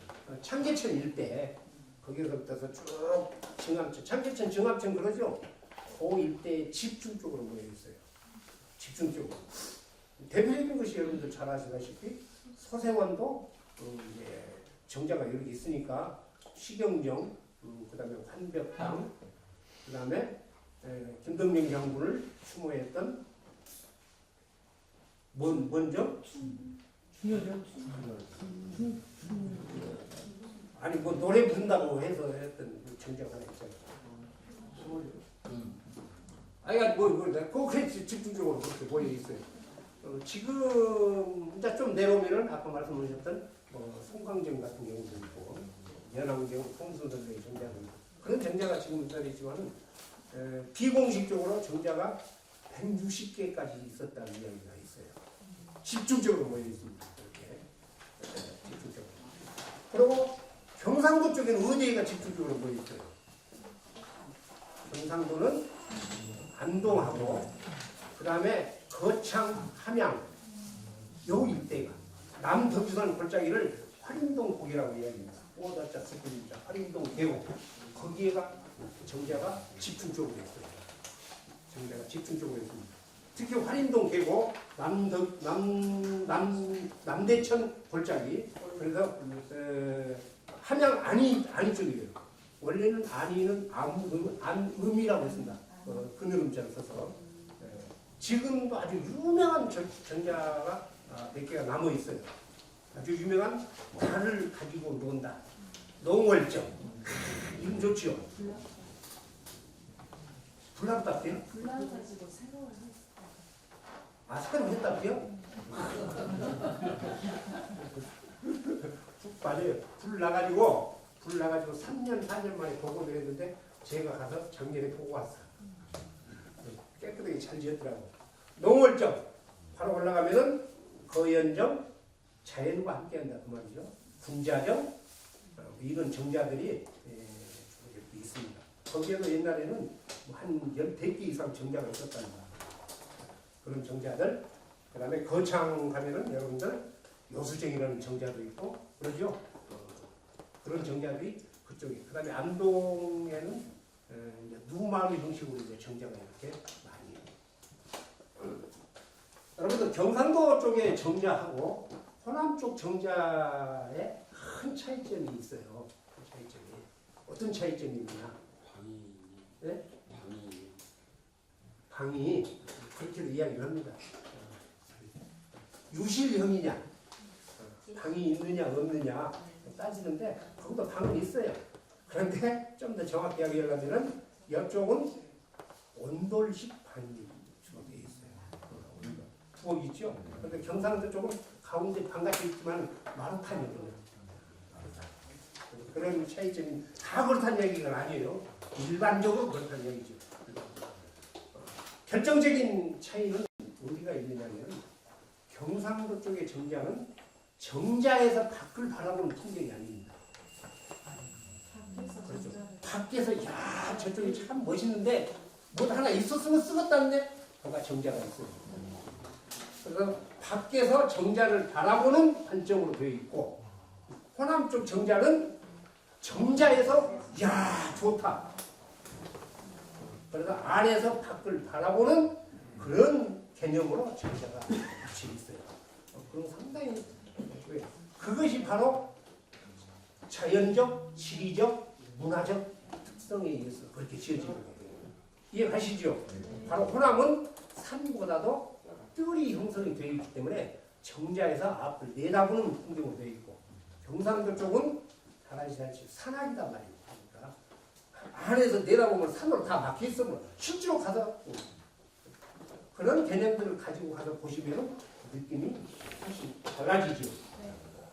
창계천 일대 거기서부터 쭉 증암천 창계천 증암천 그러죠. 그 일대에 집중적으로 모여있어요. 집중적으로 대표적인 것이 여러분들 잘 아시다시피 서생원도 이제 정자가 여러 개 있으니까 시경정 그 다음에 환벽당 그 다음에 김덕명 장군을 추모했던 먼저 아니 뭐 노래 부른다고 해서 했던 정자가 하나 있잖아요. 아니 그렇게 집중적으로 그렇게 모여 있어요. 지금 이제 좀 내려오면은 아까 말씀하셨던 송광정 같은 경우도 있고 연암경 홍순 선생의 정자도 있고 그런 정자가 지금 있지만은 비공식적으로 정자가 160개까지 있었다는 이야기가 있어요. 집중적으로 모여 있습니다. 이렇게 집중적으로. 그리고 경상도 쪽에는 어디가 집중적으로 모여 있어요? 경상도는 안동하고 그 다음에 거창, 함양 요 일대가 남덕주산 골짜기를 활인동 고개라고 이야기합니다. 오다자 스프린자 활인동 계곡 거기에가 정자가 집중적으로 있어요. 정자가 집중적으로 있습니다. 특히 활인동 계곡 남대천 골짜기 그래서 함양 안이 쪽이에요. 원래는 안이는 안음이라고 했습니다. 그늘음자를 써서 지금도 아주 유명한 정자가 몇 개가 남아 있어요. 아주 유명한 달을 가지고 논다. 농월정. 이름 좋지요? 불났다고요? 불나가지고 새로운 아, 새로 했다고요? 맞아요. 불 나가지고 3년, 4년 만에 보고를 했는데 제가 가서 작년에 보고 왔어요. 깨끗하게 잘 지었더라고. 농월정. 바로 올라가면은 거연정, 자연과 함께한다 그 말이죠. 군자정 이런 정자들이 있습니다. 거기에도 옛날에는 한 10개 이상 정자가 있었답니다. 그런 정자들. 그 다음에 거창 가면은 여러분들 요수정이라는 정자도 있고 그러죠. 그런 정자들이 그쪽에. 그 다음에 안동에는 누마루 형식으로 이제 정자가 이렇게 많이. 여러분들 경상도 쪽의 정자하고 호남 쪽 정자에 큰 차이점이 있어요. 그 차이점이. 어떤 차이점이 있냐? 네? 방이 그렇게도 이야기를 합니다. 유실형이냐, 방이 있느냐 없느냐 따지는데 거기도 방은 있어요. 그런데 좀 더 정확히 이야기하려면은 이쪽은 온돌식 방이 주로 되어 있어요. 부엌 있죠. 그런데 경상도 쪽은 가운데 방같이 있지만 마루탄이거든요. 그런 차이점이 다 그렇다는 얘기가 아니에요. 일반적으로 그렇다는 얘기죠. 결정적인 차이는 어디가 있느냐면 경상도 쪽의 정자는 정자에서 밖을 바라보는 풍경이 아닙니다. 그렇죠. 밖에서 야 저쪽이 참 멋있는데 뭐 하나 있었으면 쓰겠다는데 거기가 정자가 있어요. 그래서 밖에서 정자를 바라보는 관점으로 되어 있고 호남 쪽 정자는 정자에서 야 좋다. 그래서 안에서 밖을 바라보는 그런 개념으로 정자가 같이 있어요. 그럼 상당히 그것이 바로 자연적, 지리적, 문화적 특성에 의해서 그렇게 지어진 거예요. 이해가시죠? 바로 호남은 산보다도 뜰이 형성이 되어 있기 때문에 정자에서 앞을 내다보는 풍경으로 되어 있고 경상도 쪽은 잘 아시다시피 산악이단 말이에요. 그러니까 안에서 내다보면 산으로 다 막혀 있으면 실제로 가서 그런 개념들을 가지고 가서 보시면 느낌이 훨씬 달라지죠.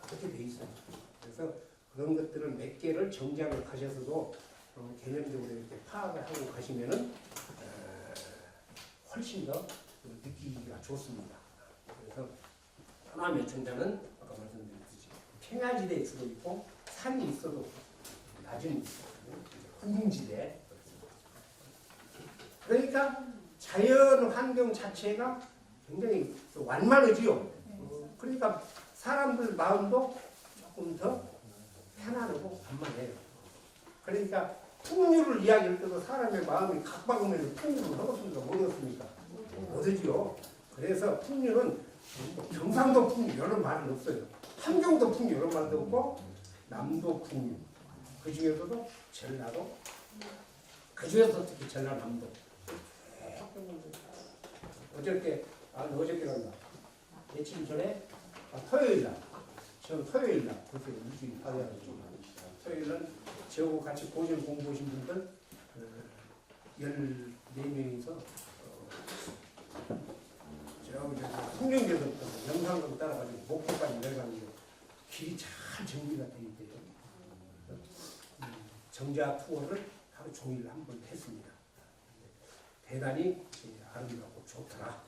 그렇게 돼 있어요. 그래서 그런 것들을 몇 개를 정장을 가셔서도 개념적으로 이렇게 파악을 하고 가시면은 훨씬 더 느끼기가 좋습니다. 그래서 호남의 정자는 아까 말씀드렸듯이 평야지대에 주로 있고 산이 있어도 낮은 후궁지대. 그러니까 자연 환경 자체가 굉장히 완만하지요. 그러니까 사람들 마음도 조금 더 편안하고 완만해요. 그러니까 풍류를 이야기할 때도 사람의 마음이 각박하면 풍류를 하겠습니까? 못하겠습니까? 못하지요. 그래서 풍류는 경상도 풍류 이런 말은 없어요. 함경도 풍류 이런 말도 없고 남도 풍류. 그 중에서도 전라도 그 중에서 특히 전라남도 어저께 간다. 며칠 전에 토요일날 저는 토요일날 그렇게 일주일 파괴하죠. 토요일날 저하고 같이 고전 공부하신 분들 14명이서 풍령제서부터 영상으로 따라가지고 목포까지 내려가는데 길이 잘 정비가 되어 있대요. 정자 투어를 하루 종일 한번 했습니다. 대단히 아름답고 좋더라.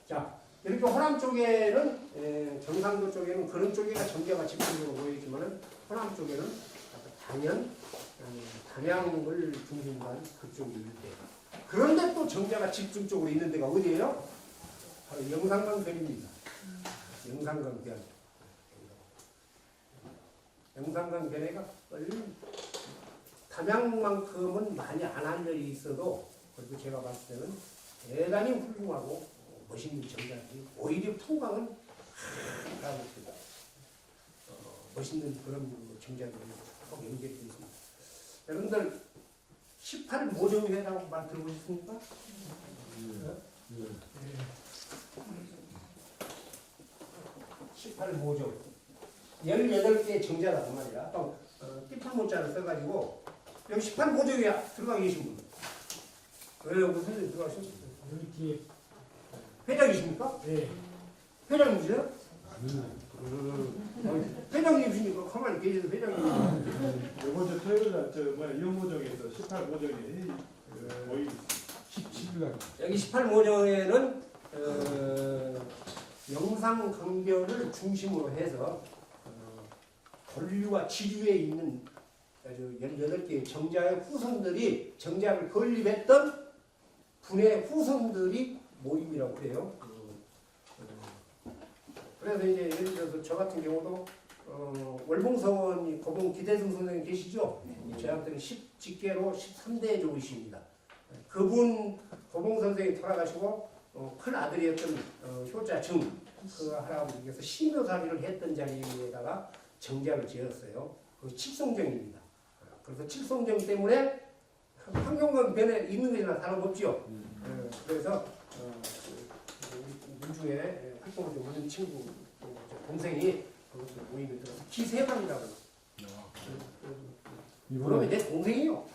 자, 이렇게 호남 쪽에는 경상도 쪽에는 그런 쪽에가 정자가 집중적으로 모여있지만은 호남 쪽에는 당연 담양을 중심으로 한 그쪽이 일대. 그런데 또 정자가 집중적으로 있는 데가 어디예요? 바로 영산강 변입니다. 영산강 변. 영산강 변해가 담양만큼은 많이 안 알려져 있어도 그래도 제가 봤을 때는 대단히 훌륭하고 멋있는 정자들이 오히려 풍광은 가봅시다. 멋있는 그런 정자들이 꼭 연결되어 있습니다. 여러분들 18모종회라고 말 들어보셨습니까? 18모종 18개의 정자다 그 말이야. 아까 띠풀모자를 써가지고 여기 18모종에 들어가 계신 분. 왜 여기 선생님 들어가셨어요? 이렇게 회장이십니까? 네. 회장님이세요? 회장님이시니까 가만히 계셔도 회장님. 이번 주 토요일 날 이용모정에서 18모정이 모임 17일 여기 18모종에는 영상 강변을 중심으로 해서 권류와 지류에 있는 아주 18개의 정자의 후손들이 정자를 건립했던 분의 후손들이 모임이라고 그래요. 그래서 이제 예를 들어서 저 같은 경우도 월봉서원 고봉 기대승 선생님 계시죠? 저한테는 10직계로 13대 조이십니다. 그분 고봉 선생님이 돌아가시고 큰 아들이었던 효자증 그 할아버지께서 시묘사비를 했던 자리에다가 정자를 지었어요. 그 칠성정입니다. 그래서 칠성정 때문에 환경강 변에 있는 것이나 다름없죠. 그래서 민중에 활동을 좀 하는 친구 동생이 그것을 모임에 들어서 기세방이라고. 그러면 내 동생이요.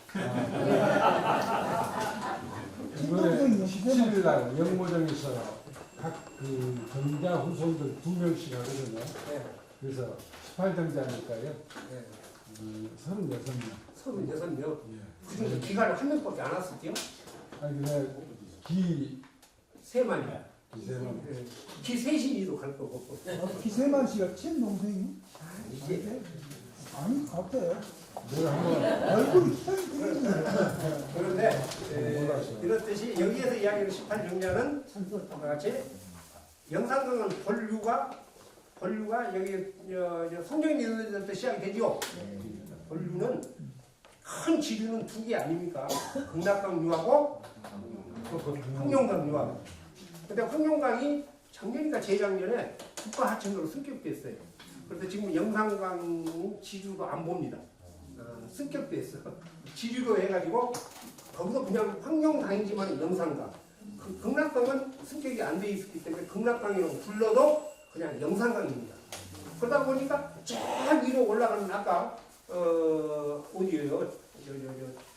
이번에 17일 날 영모정에서 각 그 정자 후손들 2명씩 하거든요. 네. 그래서 18정자니까요. 네. 36명. 36명. 예. 그 중에 기간을 한 명밖에 안 왔을게요. 아니 그냥 기 세만이. 기세는 네. 기 셋이도 갈 거고. 기세만 씨가 친동생이? 이제 아니, 같아. 내가 한번 얼굴이 희한히 틀리네. 그런데 몰랐어요. 이렇듯이 여기에서 이야기하는 18정자는 같이 영산강은 본류가 여기 성경이 있는 데부터 시작이 되죠. 본류는 큰 지류는 2개 아닙니까? 극락강류하고 황룡강 유하고. 근데 황룡강이 작년인가 재작년에 국가하천으로 승격됐어요. 그래서 지금 영산강 지류도 안 봅니다. 승격됐어. 지류로 해가지고 거기서 그냥 황룡강이지만 영산강. 그 극락강은 승격이 안 돼 있었기 때문에 극락강이라고 불러도 그냥 영산강입니다. 그러다 보니까 저 위로 올라가는 아까 어디예요?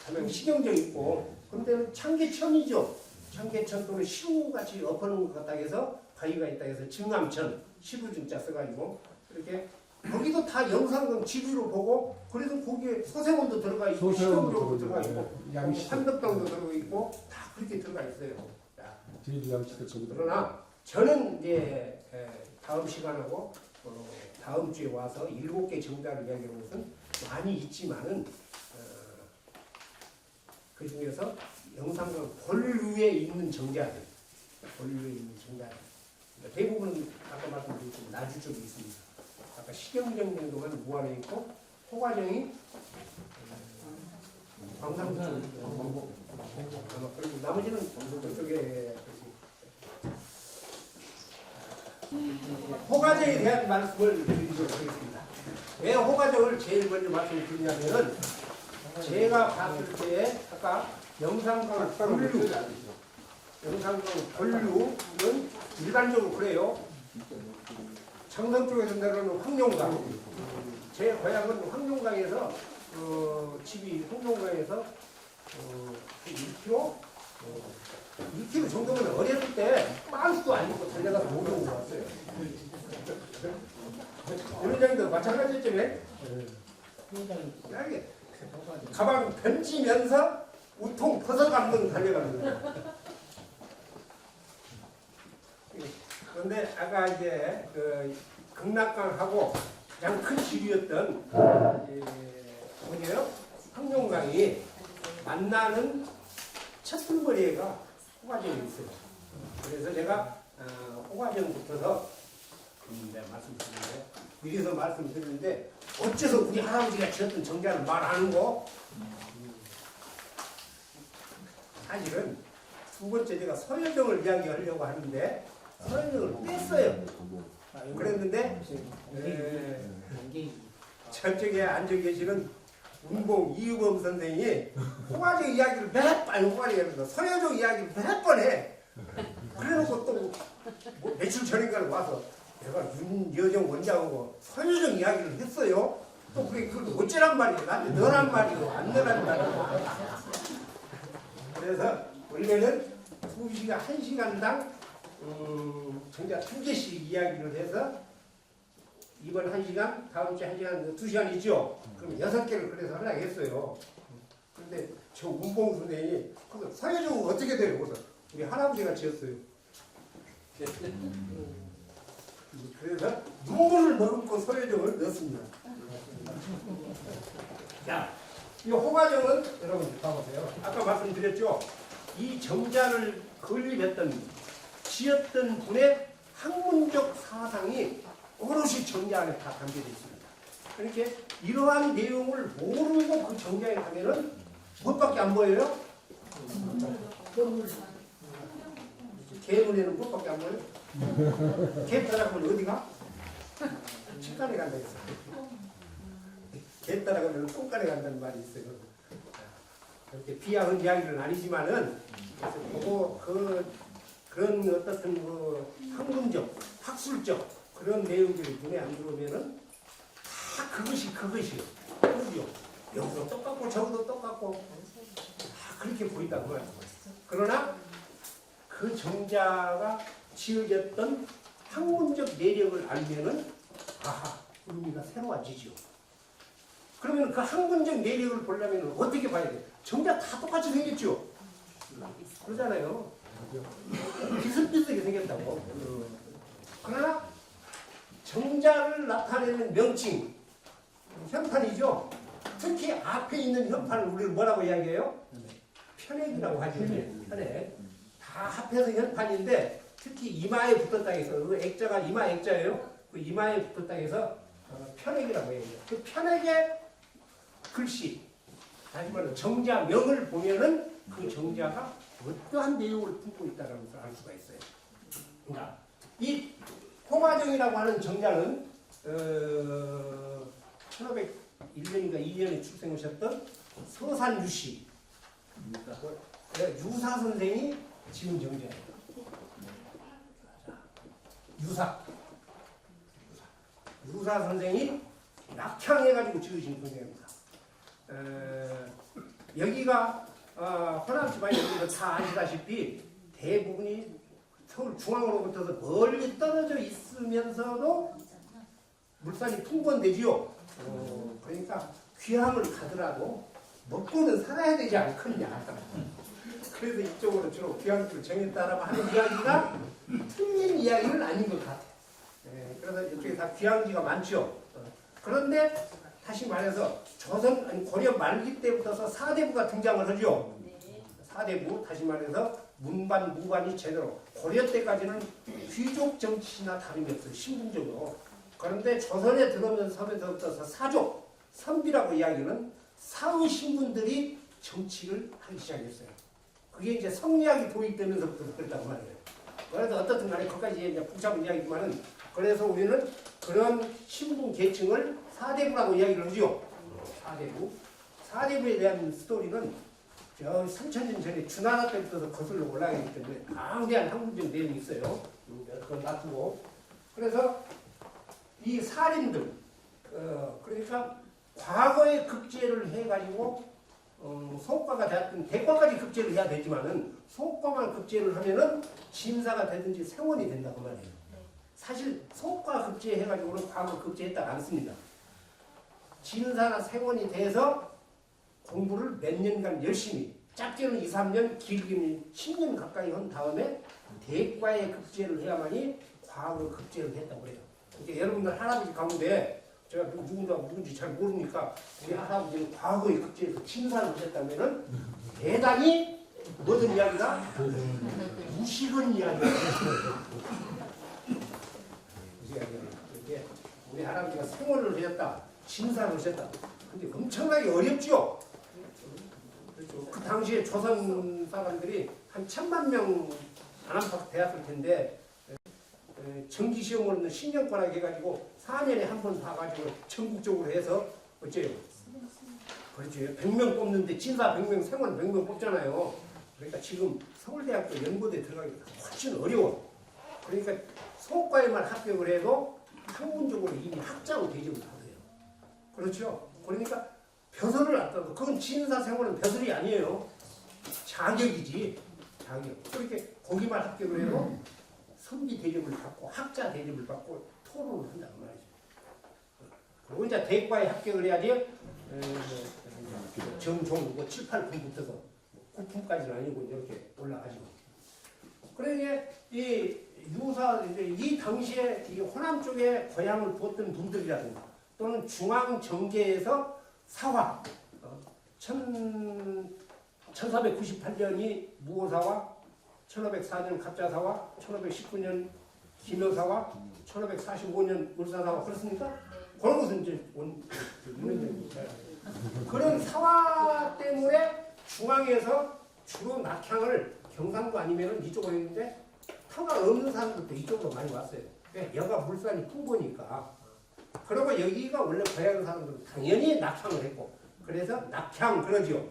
담양 시경정 있고 그런데 창계천이죠. 창계천 또는 시루같이 엎어놓은 것 같다 해서 바위가 있다 해서 증암천 시루증자 써가지고 이렇게 거기도 다 영산강 지류로 보고 그래서 거기에 서세원도 들어가 있고 시경정도 들어가 있고 한덕당도 들어가 있고 다 그렇게 들어가 있어요. 뒤에 양식도 전부 그러나 저는 이제 다음 시간하고 다음 주에 와서 7개 정자를 이야기하는 것은 많이 있지만은 그 중에서 영산강 본류에 있는 정자들, 본류에 있는 정자들 그러니까 대부분은 아까 말씀드렸지만 나주 쪽에 있습니다. 아까 시경정 정도만 무안에 있고 호가정이 광산 쪽에 있고 그리고 나머지는 그쪽에 호가정에 대한 말씀을 드리도록 하겠습니다. 왜 호가정을 제일 먼저 말씀드리냐면은 제가 봤을 때 아까 영산강 본류는 일반적으로 그래요. 창성 쪽에서 내려오는 황룡강. 제 고향은 황룡강에서 집이 황룡강에서 1km? 1km 정도면 어렸을 때 빤스도 아니고 달려가서 못 오고 왔어요. 연장도 마찬가지였죠, 왜? 가방 던지면서 우통 벗어감는 달려가는 거예요. 그런데 아까 이제 그 극락강하고 가장 큰 지류였던 뭐예요? 황룡강이 만나는 첫 줄거리가 호가정이 있어요. 그래서 제가 호가정부터서 내가 말씀드리는데 미리서 말씀드리는데 어째서 우리 할아버지가 지었던 정자를 말 안 하는 거? 사실은 두 번째 제가 서여정을 이야기하려고 하는데 서여정을 뺐어요. 그랬는데 저쪽에 앉아 계시는 운봉 이유범 선생이 호가정 이야기를 몇 번, 호가정 서여정 이야기를 몇 번 해. 그래놓고 또 뭐 며칠 전인가 와서 내가 윤여정 원장하고 서여정 이야기를 했어요. 또 그게 그걸 어쩌란 말이에요. 나한테 너란 말이에요. 안 너란 말이에요. 그래서 원래는 2시간, 1시간당 정작 2개씩 이야기를 해서 이번 1시간, 다음 주에 1시간, 2시간 있죠? 그럼 6개를 그래서 하려고 했어요. 그런데 저 운봉 선생님이 그래서 서여정은 어떻게 돼요? 그래서 우리 할아버지가 지었어요. 그래서 눈물을 머금고 서여정을 넣었습니다. 자, 이 호가정은 여러분 봐보세요. 아까 말씀드렸죠? 이 정자를 건립했던, 지었던 분의 학문적 사상이 오롯이 정자 안에 다 담겨져 있습니다. 그러니까 이러한 내용을 모르고 그 정자에 가면은 무엇밖에 안 보여요? 개문에는 무엇밖에 안 보여요? 개 따라가면 어디가? 칠간에 간다 했어요. 개 따라가면 똥간에 간다는 말이 있어요. 이렇게 비하한 이야기는 아니지만은 그래서 그런 어떻든 뭐 학문적, 학술적 그런 내용들이 눈에 안 들어오면은 다 그것이요. 그죠? 여기도 똑같고 저기도 똑같고 다 그렇게 보인다고 말이에요. 그러나 그 정자가 지어졌던 학문적 내력을 알면은 아하, 의미가 새로워지죠. 그러면 그 학문적 내력을 보려면 어떻게 봐야 돼요? 정자 다 똑같이 생겼죠? 그러잖아요. 비슷비슷하게 생겼다고. 그러나 정자를 나타내는 명칭, 현판이죠. 특히 앞에 있는 현판을 우리는 뭐라고 이야기해요? 편액이라고 하죠. 편액. 다 합해서 현판인데 특히 이마에 붙었다 해서 그 액자가 이마 액자예요. 그 이마에 붙었다 해서 편액이라고 해요. 그 편액의 글씨, 다시 말해서 정자명을 보면은 그 정자가 어떠한 내용을 품고 있다는 것을 알 수가 있어요. 그러니까 이 호가정이라고 하는 정자는 1501년인가 2년에 출생하셨던 서산 유씨, 유사 선생이 지은 정자예요. 유사 선생이 낙향해가지고 지으신 정자입니다. 여기가 호남 지방이 여기서 다 아시다시피 대부분이 서울 중앙으로부터 멀리 떨어져 있으면서도 물산이 풍부한데지요. 그러니까 귀함을 가더라도 먹고는 살아야 되지 않겠냐. 그래서 이쪽으로 주로 귀향지를 정했다라고 하는 이야기가 틀린 이야기는 아닌 것 같아요. 그래서 이쪽에 다 귀향지가 많죠. 그런데 다시 말해서 조선 아니 고려 말기 때부터서 사대부가 등장을 하죠. 사대부 다시 말해서 문반 무반이 제대로 고려 때까지는 귀족 정치나 다름이 없어요. 신분적으로. 그런데 조선에 들어오면서부터 사족 선비라고 이야기는 사의 신분들이 정치를 하기 시작했어요. 그게 이제 성리학이 도입되면서부터 그랬다고 말이에요. 그래서 어떻든 간에 거기까지 이제 복잡한 이야기지만은 그래서 우리는 그런 신분 계층을 사대부라고 이야기를 하죠. 사대부에 대한 스토리는 저 3000년 전에 주나라 때부터 거슬러 올라가기 때문에 방대한 학문적 내용이 있어요. 그건 놔두고. 그래서 이 살인들, 그러니까 과거에 급제를 해가지고 소과가 되었든 대과까지 급제를 해야 되지만은 소과만 급제를 하면은 진사가 되든지 생원이 된다고 말이에요. 사실 소과 급제해가지고는 과거 급제했다 않습니다. 진사나 생원이 돼서 공부를 몇 년간 열심히 짧게는 2, 3년 길게는 10년 가까이 한 다음에 대과에 급제를 해야만이 과거 급제를 했다고 해요. 그러니까 여러분들 할아버지 가운데 제가 누군지 잘 모르니까 우리 할아버지는 과거의 극지에서 친사를 하셨다면은 대단히 뭐든 이야기다? 무식한 이야기야. 이게 우리 할아버지가 생활을 하셨다, 친사를 하셨다. 근데 엄청나게 어렵죠. 그렇죠. 그 당시에 조선 사람들이 한 1000만 명 안팎 되었을 텐데 정기 시험을 10년가량 해가지고 4년에 한 번 봐가지고 전국적으로 해서 어째요? 그렇죠. 100명 뽑는데 진사 100명, 생원 100명 뽑잖아요. 그러니까 지금 서울대학교 연고대 들어가기가 훨씬 어려워. 그러니까 소과에만 합격을 해도 학문적으로 이미 학자로 대접을 받아요. 그렇죠. 그러니까 벼슬을 안 따도 그건 진사 생활은 벼슬이 아니에요. 자격이지. 자격. 그렇게 거기만 합격을 해도 선비 대접을 받고 학자 대접을 받고 토론을 한다는 말이죠. 그리고 이제 대과에 합격을 해야지 정종 뭐 7, 8품부터서 9품까지는 아니고 이렇게 올라가지고. 그러니까 이 유사 이 당시에 이 호남 쪽에 고향을 두었던 분들이라든가 또는 중앙 정계에서 사화 1498년이 무오사와 1504년 갑자사와 1519년 김여사와 1545년 을사사와 그렇습니까? 그런 것은 이제 그런 사화 때문에 중앙에서 주로 낙향을 경상도 아니면 이쪽으로 했는데 터가 없는 사람들도 이쪽으로 많이 왔어요. 여가 물산이 풍부니까. 그리고 여기가 원래 고향 사람들은 당연히 낙향을 했고 그래서 낙향 그러지요.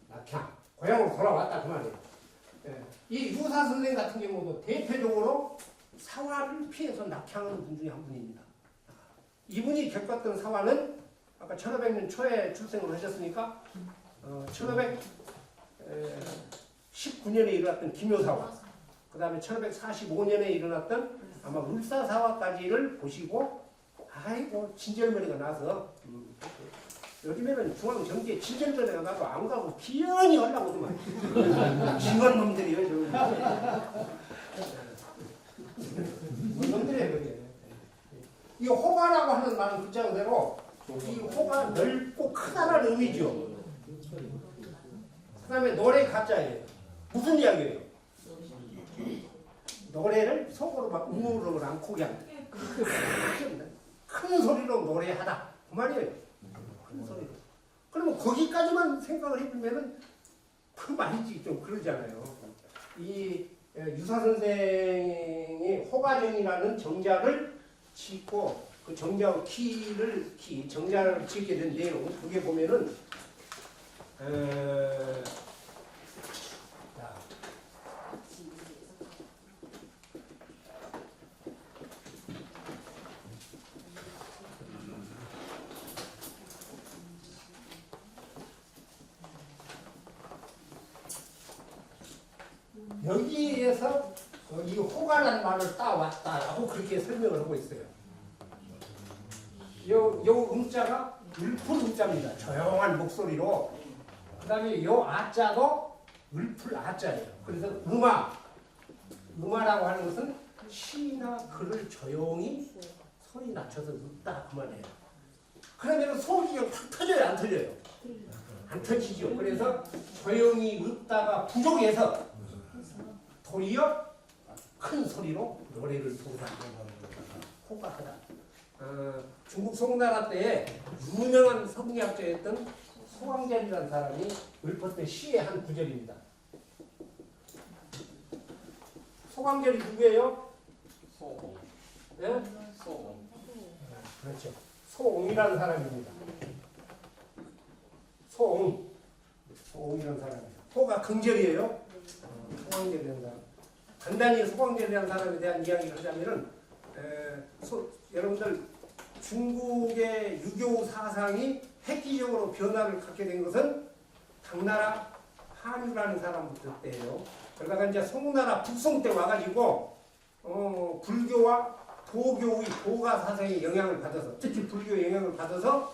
낙향 고향으로 돌아왔다 그 말이에요. 이 유사 선생 같은 경우도 대표적으로 사화를 피해서 낙향하는 분 중에 한 분입니다. 이분이 겪었던 사화는 아까 1500년 초에 출생을 하셨으니까 1519년에 일어났던 김효사화 그 다음에 1545년에 일어났던 아마 울사사화까지를 보시고 아이고 진절머리가 나서 요즘에는 중앙정계에 진절머리가 나도 안 가고 기연히 하려고 그만 진건 놈들이요 뭔 놈들이에요 그게. 이 호가라고 하는 말은 글자 그대로 이 호가 넓고 크다라는 의미죠. 그 다음에 노래 가짜예요. 무슨 이야기예요? 노래를 속으로 막 우물을 않고 그냥 큰 소리로 노래하다 그 말이에요. 큰 소리로. 그러면 거기까지만 생각을 해보면은 그 말이지 좀 그러잖아요. 이 유사 선생이 호가정이라는 정자를 짓고 그 정자의 정자를 짓게 된 내용 그게 보면은 여기에서 이 호가라는 말을 따왔다라고 그렇게 설명을 하고 있어요. 요 음자가 을풀 음자입니다. 조용한 목소리로. 그 다음에 요 아자도 을풀 아자예요. 그래서 음아라고 하는 것은 시나 글을 조용히 소리 낮춰서 읽다 그만해요. 그러면 소리가 확 터져요, 안 터져요? 안 터지죠. 그래서 조용히 읽다가 부족해서 도리어 큰 소리로 노래를 부르다. 호가하다. 중국 송나라 때에 유명한 성리학자였던 소광절이라는 사람이 읊었던 시의 한 구절입니다. 소광절이 누구예요? 소옹. 네? 소옹. 그렇죠. 소옹이라는 사람입니다. 소옹이라는 사람이에요. 소가 긍절이에요. 소광절이라는 사람. 간단히 소광절이라는 사람에 대한 이야기를 하자면은 여러분들 중국의 유교 사상이 획기적으로 변화를 갖게 된 것은 당나라 한유라는 사람부터 때예요. 그러다가 이제 송나라 북송 때 와가지고 불교와 도교의 도가 사상의 영향을 받아서 특히 불교의 영향을 받아서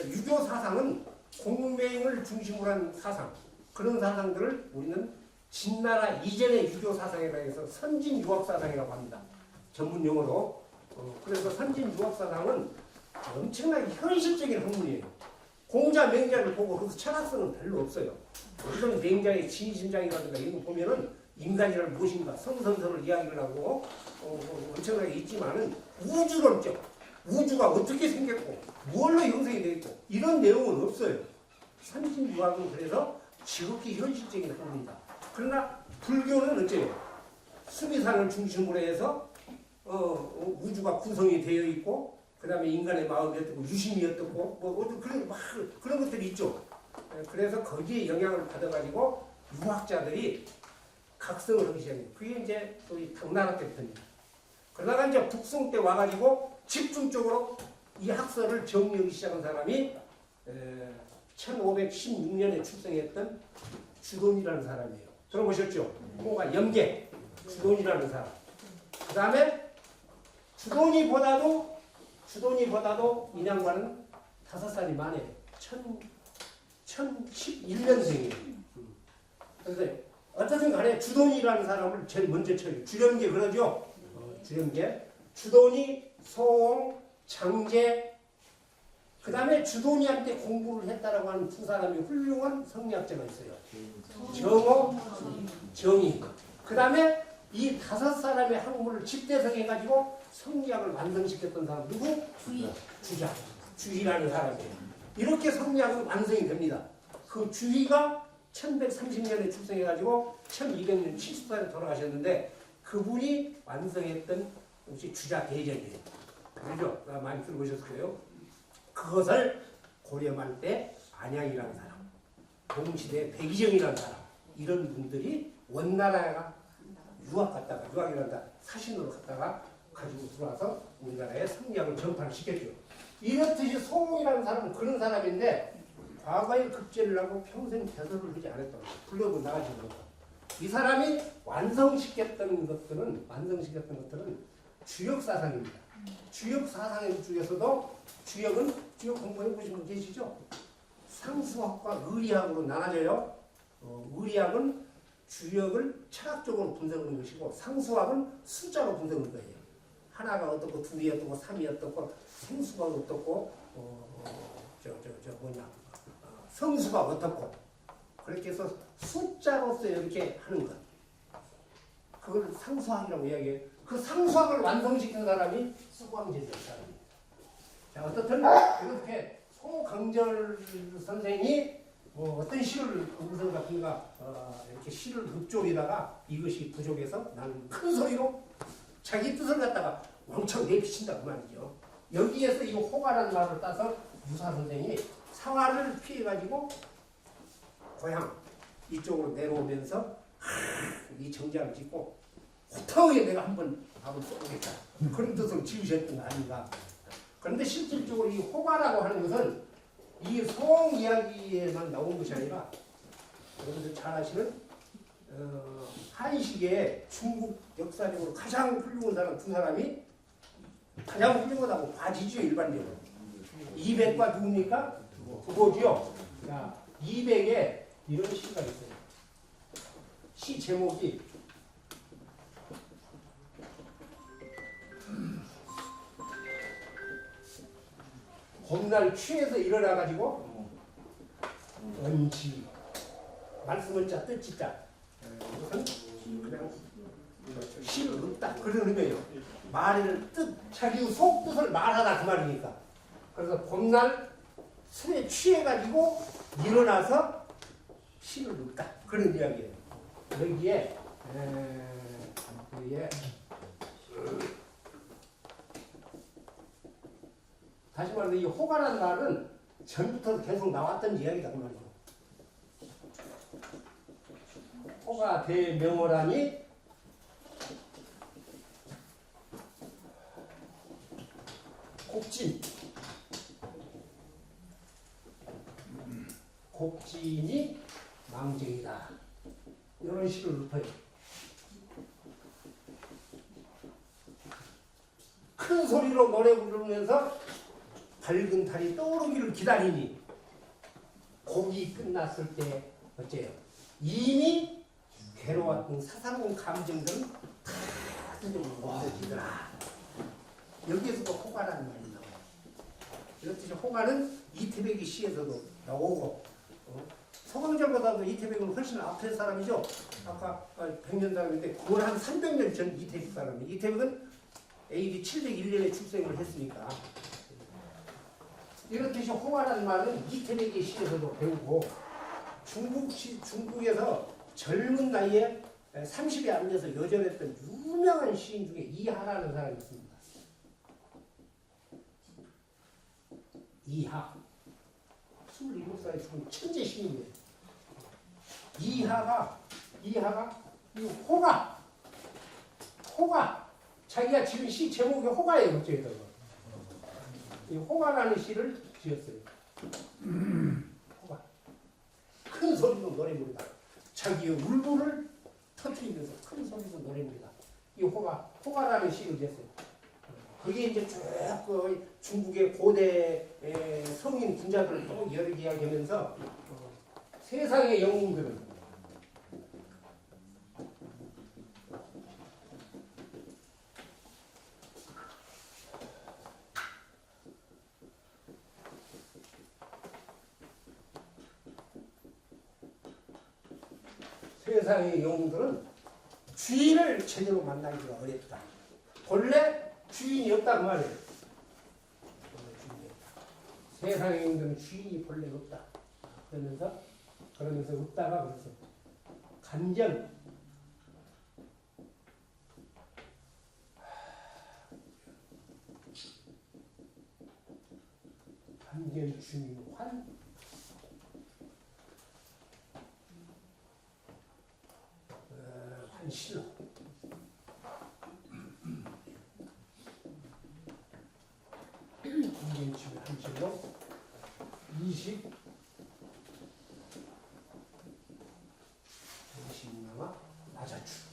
유교 사상은 공맹을 중심으로 한 사상 그런 사상들을 우리는 진나라 이전의 유교 사상이라고 해서 선진 유학 사상이라고 합니다. 전문 용어로 그래서 선진유학사상은 엄청나게 현실적인 학문이에요. 공자, 맹자를 보고 거기서 철학성은 별로 없어요. 물론 맹자의 진심장이라든가 이런 거 보면은 인간이란 무엇인가 성선설을 이야기를 하고 엄청나게 있지만은 우주론적, 우주가 어떻게 생겼고 무엇로 형성이 되어 있고 이런 내용은 없어요. 선진유학은 그래서 지극히 현실적인 학문이다. 그러나 불교는 어째요? 수미산을 중심으로 해서 우주가 구성이 되어 있고 그 다음에 인간의 마음이 어떻고 유심이 어떻고 그런 것들이 있죠. 그래서 거기에 영향을 받아가지고 유학자들이 각성을 하기 시작해요. 그게 이제 소위 당나라 때부터입니다. 그러다가 이제 북송 때 와가지고 집중적으로 이 학설을 정리하기 시작한 사람이 1516년에 출생했던 주돈이라는 사람이에요. 들어보셨죠? 호가 염계, 주돈이라는 사람. 그 다음에 주돈이보다도 인양반은 5살이 많아요. 1011년생이에요. 그래서 어쨌든 간에 주돈이라는 사람을 제일 먼저 쳐요. 주렴계 그러죠? 주렴계. 주돈이, 소홍, 장제, 그 다음에 주돈이한테 공부를 했다라고 하는 두 사람이 훌륭한 성리학자가 있어요. 정호, 정의. 그 다음에 이 5사람의 학문을 집대성해가지고 성리학을 완성시켰던 사람 누구? 주자. 주희라는 사람이에요. 이렇게 성리학은 완성이 됩니다. 그 주희가 1130년에 출생해가지고 1200년 70살에 돌아가셨는데 그분이 완성했던 것이 주자 대전이에요. 그죠? 많이 들어보셨을 거예요. 그것을 고려말 때 안양이라는 사람, 동시대 백이정이라는 사람, 이런 분들이 원나라가 유학이란다 사신으로 갔다가 가지고 들어와서 우리나라에 성리학을 전파를 시켰죠. 이렇듯이 소홍이라는 사람은 그런 사람인데 과거에 급제를 하고 평생 대설을 하지 않았다고 불러도 나가지 않았다. 이 사람이 완성시켰던 것들은 주역사상입니다. 주역사상 중에서도 주역 공부해 보신 분 계시죠? 상수학과 의리학으로 나눠져요. 의리학은 주역을 철학적으로 분석하는 것이고 상수학은 숫자로 분석하는 거예요. 하나가 어떻고 둘이 어떻고 삼이 어떻고 생수가 어떻고 성수가 어떻고 그렇게 해서 숫자로서 이렇게 하는 것. 그걸 상수학이라고 이야기해요. 그 상수학을 완성시킨 사람이 수광제라는 사람이에요. 자, 어떻든 이렇게 소강절 선생이 어떤 시를 우선 같은가 이렇게 시를 읊조리다가 이것이 부족해서 나는 큰 소리로 자기 뜻을 갖다가 왕창 내비친다고 말이죠. 여기에서 이 호가라는 말을 따서 유사 선생이 상하를 피해가지고 고향 이쪽으로 내려오면서 이 정장을 짓고 호탕하게 내가 한번 밥을 쏘겠다 그런 뜻으로 지으셨던 거 아닌가. 그런데 실질적으로 이 호가라고 하는 것은 이 소홍 이야기에만 나온 것이 아니라 여러분들 잘 아시는 한시기에 중국 역사적으로 가장 훌륭한 사람 두 사람이 가장 훌륭하다고 봐지죠. 일반적으로 200과 누굽니까? 두고지요. 자, 200에 이런 시가 있어요. 시 제목이 봄날 취해서 일어나가지고 언지 말씀을 짜 뜻지 짜 이것은 그냥 시를 읊다 그런 의미예요. 말을 뜻 자기 속 뜻을 말하다 그 말이니까. 그래서 봄날 술에 취해가지고 일어나서 시를 읊다 그런 이야기예요. 여기에 다시 말해서 이 호가라는 말은 전부터 계속 나왔던 이야기다 그 말이죠. 호가 대명호라니 곡진이 망정이다. 이런 시를 읊어요. 큰 소리로 노래 부르면서 밝은 달이 떠오르기를 기다리니 곡이 끝났을 때 어째요? 이미 괴로웠던 사사로운 감정들은 다 없어지더라. 여기에서도 호가라는 말이 나와요. 이렇듯이 호가는 이태백의 시에서도 나오고 서광절보다도 이태백은 훨씬 앞에 사람이죠. 아까 100년 사람인데 그건 한 300년 전 이태백 사람이에요. 이태백은 AD 701년에 출생을 했으니까 이렇듯이 호가라는 말은 이태백의 시에서도 배우고 중국에서 젊은 나이에 30이 안 돼서 여전했던 유명한 시인 중에 이하라는 사람이 있습니다. 이하 27살에 죽은 천재 시인이에요. 이하가 이 호가 자기가 지은 시 제목이 호가예요. 어째서 이 호가라는 시를 지었어요. 호가 큰 소리로 노래 부르다 자기의 울분을 터뜨리면서 큰 소리로 노래 부르다 이 호가라는 시를 지었어요. 그게 이제 쭉 그 중국의 고대 성인 군자들을 또 여러 이야기하면서 세상의 영웅들은 세상의 영웅들은 주인을 제대로 만나기가 어렵다. 본래 주인이 없다는 말이에요. 세상의 영웅들은 주인이 본래 없다. 그러면서 없다가 그래서 간전 주인 환실로 김gen치의 한실로 20남아 맞아주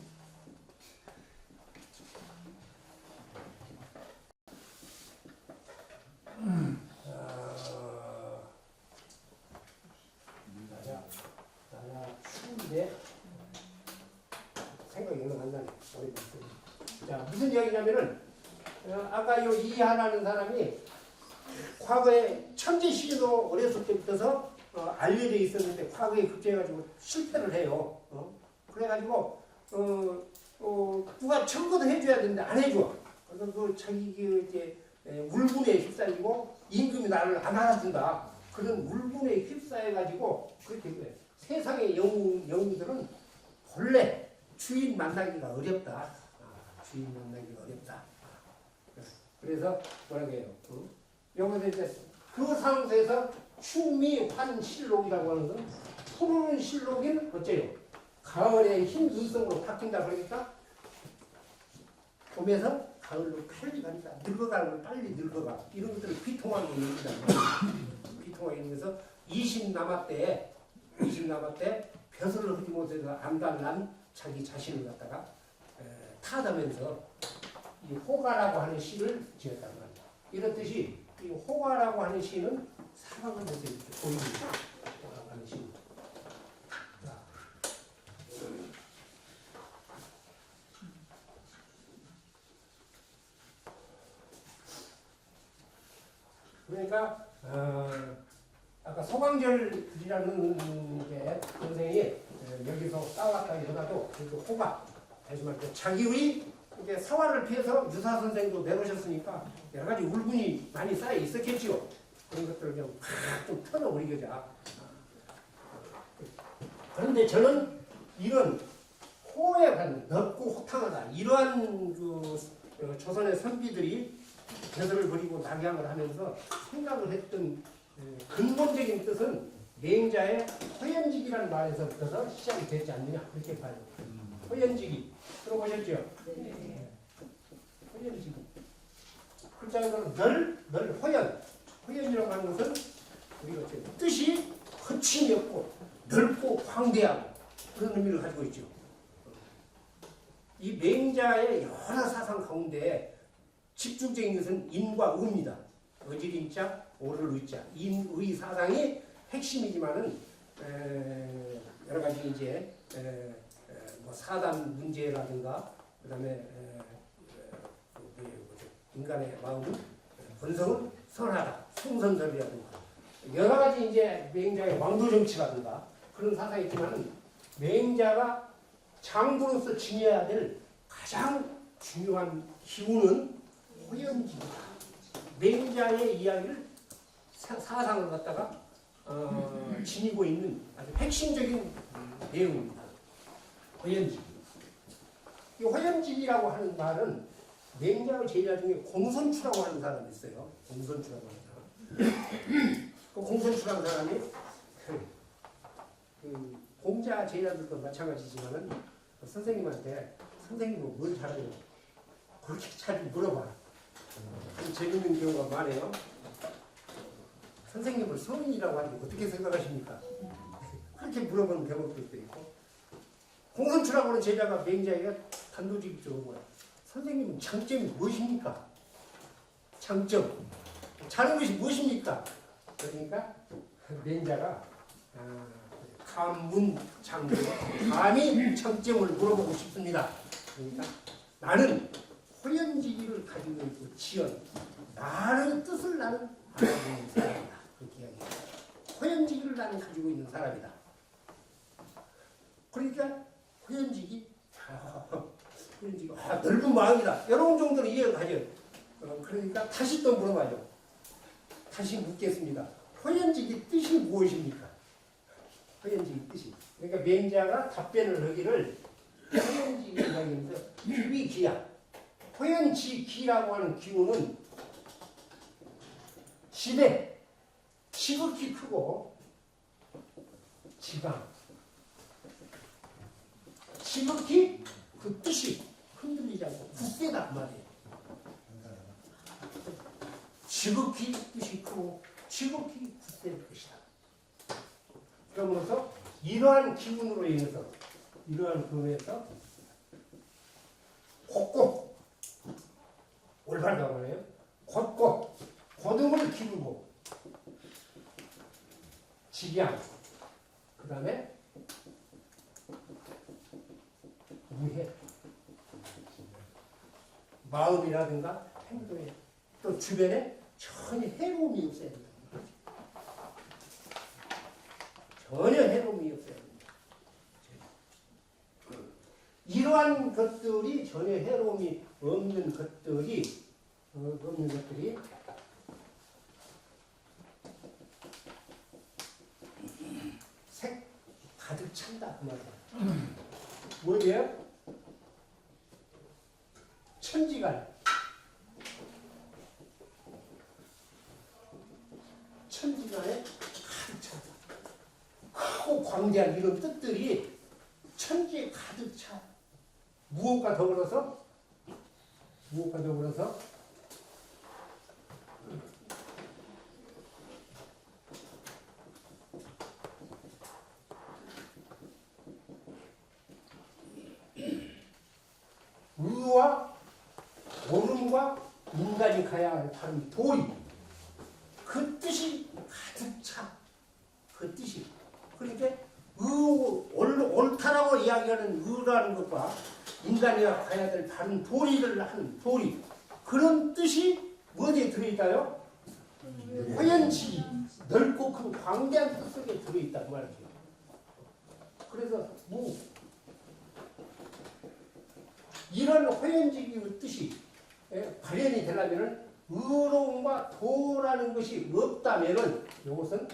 나야 추운데 생각이 얼른 안 나네. 자, 무슨 이야기냐면은 아까 요 이하라는 사람이 과거에 천재 시인으로 어렸을 때부터 알려져 있었는데 과거에 급제해가지고 실패를 해요. 그래가지고 누가 청구도 해줘야 되는데 안 해줘. 그래서 그 자기 이제 울분에 휩싸이고 임금이 나를 안 알아준다. 그런 울분에 휩싸여가지고 그렇게 그래. 세상의 영웅들은 본래 주인 만나기가 어렵다. 주인 만나기가 어렵다. 그래서 뭐라고 해요? 여기서 이제 그 상태에서 추미환실록이라고 하는 건 푸르른 실록인 어째요? 가을에 흰 눈송으로 바뀐다 그러니까 봄에서 가을로 빨리 간다. 늙어가는 걸 빨리 늙어가. 이런 것들을 비통하게 얘기다. 비통하게 얘기해서 20 남았대 벼슬을 흐지 못해서 안달난 자기 자신을 갖다가 타다면서 이 호가라고 하는 시를 지었단 말이야. 이렇듯이 이 호가라고 하는 시는 사방을 해서 이렇게 보입니다. 호가라고 하는 시. 그러니까 아까 소강절이라는 게 선생이 여기서 싸웠다기보다도 호가 다시 말해서 자기의 이제 사활을 피해서 유사 선생도 내놓으셨으니까 여러 가지 울분이 많이 쌓여 있었겠지요. 그런 것들을 좀 털어버리고자. 그런데 저는 이런 호에 관한 넓고 호탕하다 이러한 조선의 선비들이 대설을 벌이고 낙양을 하면서 생각을 했던 근본적인 뜻은 맹자의 허연직이라는 말에서부터 시작이 됐지 않느냐 그렇게 봐요. 허연직이 들어보셨죠? 네. 허연직이 글자에서는 널 허연이라고 하는 것은 우리가 뜻이 거침이 없고 넓고 광대하고 그런 의미를 가지고 있죠. 이 맹자의 여러 사상 가운데 집중적인 것은 인과 의입니다. 어지린자, 오를 의자, 인의 사상이 핵심이지만은 여러 가지 이제 뭐 사단 문제라든가 그다음에 인간의 마음은 본성은 선하다. 성선설이라든가 여러 가지 이제 맹자의 왕도 정치라든가 그런 사상이 있지만은 맹자가 장부로서 지녀야 될 가장 중요한 기운은 호연지다. 맹자의 이야기를 사상을 갖다가 지니고 있는 아주 핵심적인 내용입니다. 호연지기. 이 호연지기라고 하는 말은 맹자의 제자 중에 공손추라고 하는 사람이 있어요. 공손추라고 하는 사람. 그 공손추라는 사람이 그 공자 제자들도 마찬가지지만은 선생님한테 선생님은 뭘 잘해요? 그렇게 잘 물어봐. 좀 재밌는 경우가 많아요. 선생님을 성인이라고 하는데 어떻게 생각하십니까? 그렇게 물어보는 경우도 있고 공손추라고 하는 제자가 맹자에게 단도직입적으로 뭐야? 선생님은 장점이 무엇입니까? 장점. 잘하는 것이 무엇입니까? 그러니까 맹자가 감문장점, 감히 장점을 물어보고 싶습니다. 그러니까 나는 호연지기를 가지고 있고 지연, 나의 뜻을 나는 알고 있는 사람이다. 그렇게 이야기해요. 호연지기를 나는 가지고 있는 사람이다. 그러니까 호연지기, 넓은 마음이다. 여러분 정도로 이해가 가죠. 그러니까 다시 또 물어봐요. 다시 묻겠습니다. 호연지기 뜻이 무엇입니까? 호연지기 뜻이. 그러니까 맹자가 답변을 하기를 호연지기 이야기에서 기위기야. 호연지기라고 하는 기운은 지대, 지극히 크고 지방, 지극히 그 뜻이 흔들리지 않고 굳세다 그 말이에요. 지극히 뜻이 크고 지극히 굳센 뜻이다. 그러면서 이러한 기운으로 인해서 이러한 근에서 곧고 올바르다고 해요. 곧고 고등을 기르고 직양 그 다음에 무해 마음이라든가 행동에 또 주변에 전혀 해로움이 없어야 된다. 전혀 해로움이 없어야 된다. 이러한 것들이 전혀 해로움이 없는 것들이 색 가득 찬다 그 말이야. 뭐예요? 천지간 천지간에 가득 차. 크고 광대한 이런 뜻들이 천지에 가득 차. 무엇과 더불어서 의와 옳음과 인간이 가야 할 바른 도리 그 뜻이 가득 차. 그 뜻이. 그러니까 옳다라고 이야기하는 의라는 것과 인간이 가야 될 바른 도리를 하는 도리 그런 뜻이 어디에 들어있다요? 호연지 넓고 큰 광대한 뜻 속에 들어있다 그 말이죠. 그래서 이런 호연지기의 뜻이 발현이 되려면 의로움과 도라는 것이 없다면은 이것은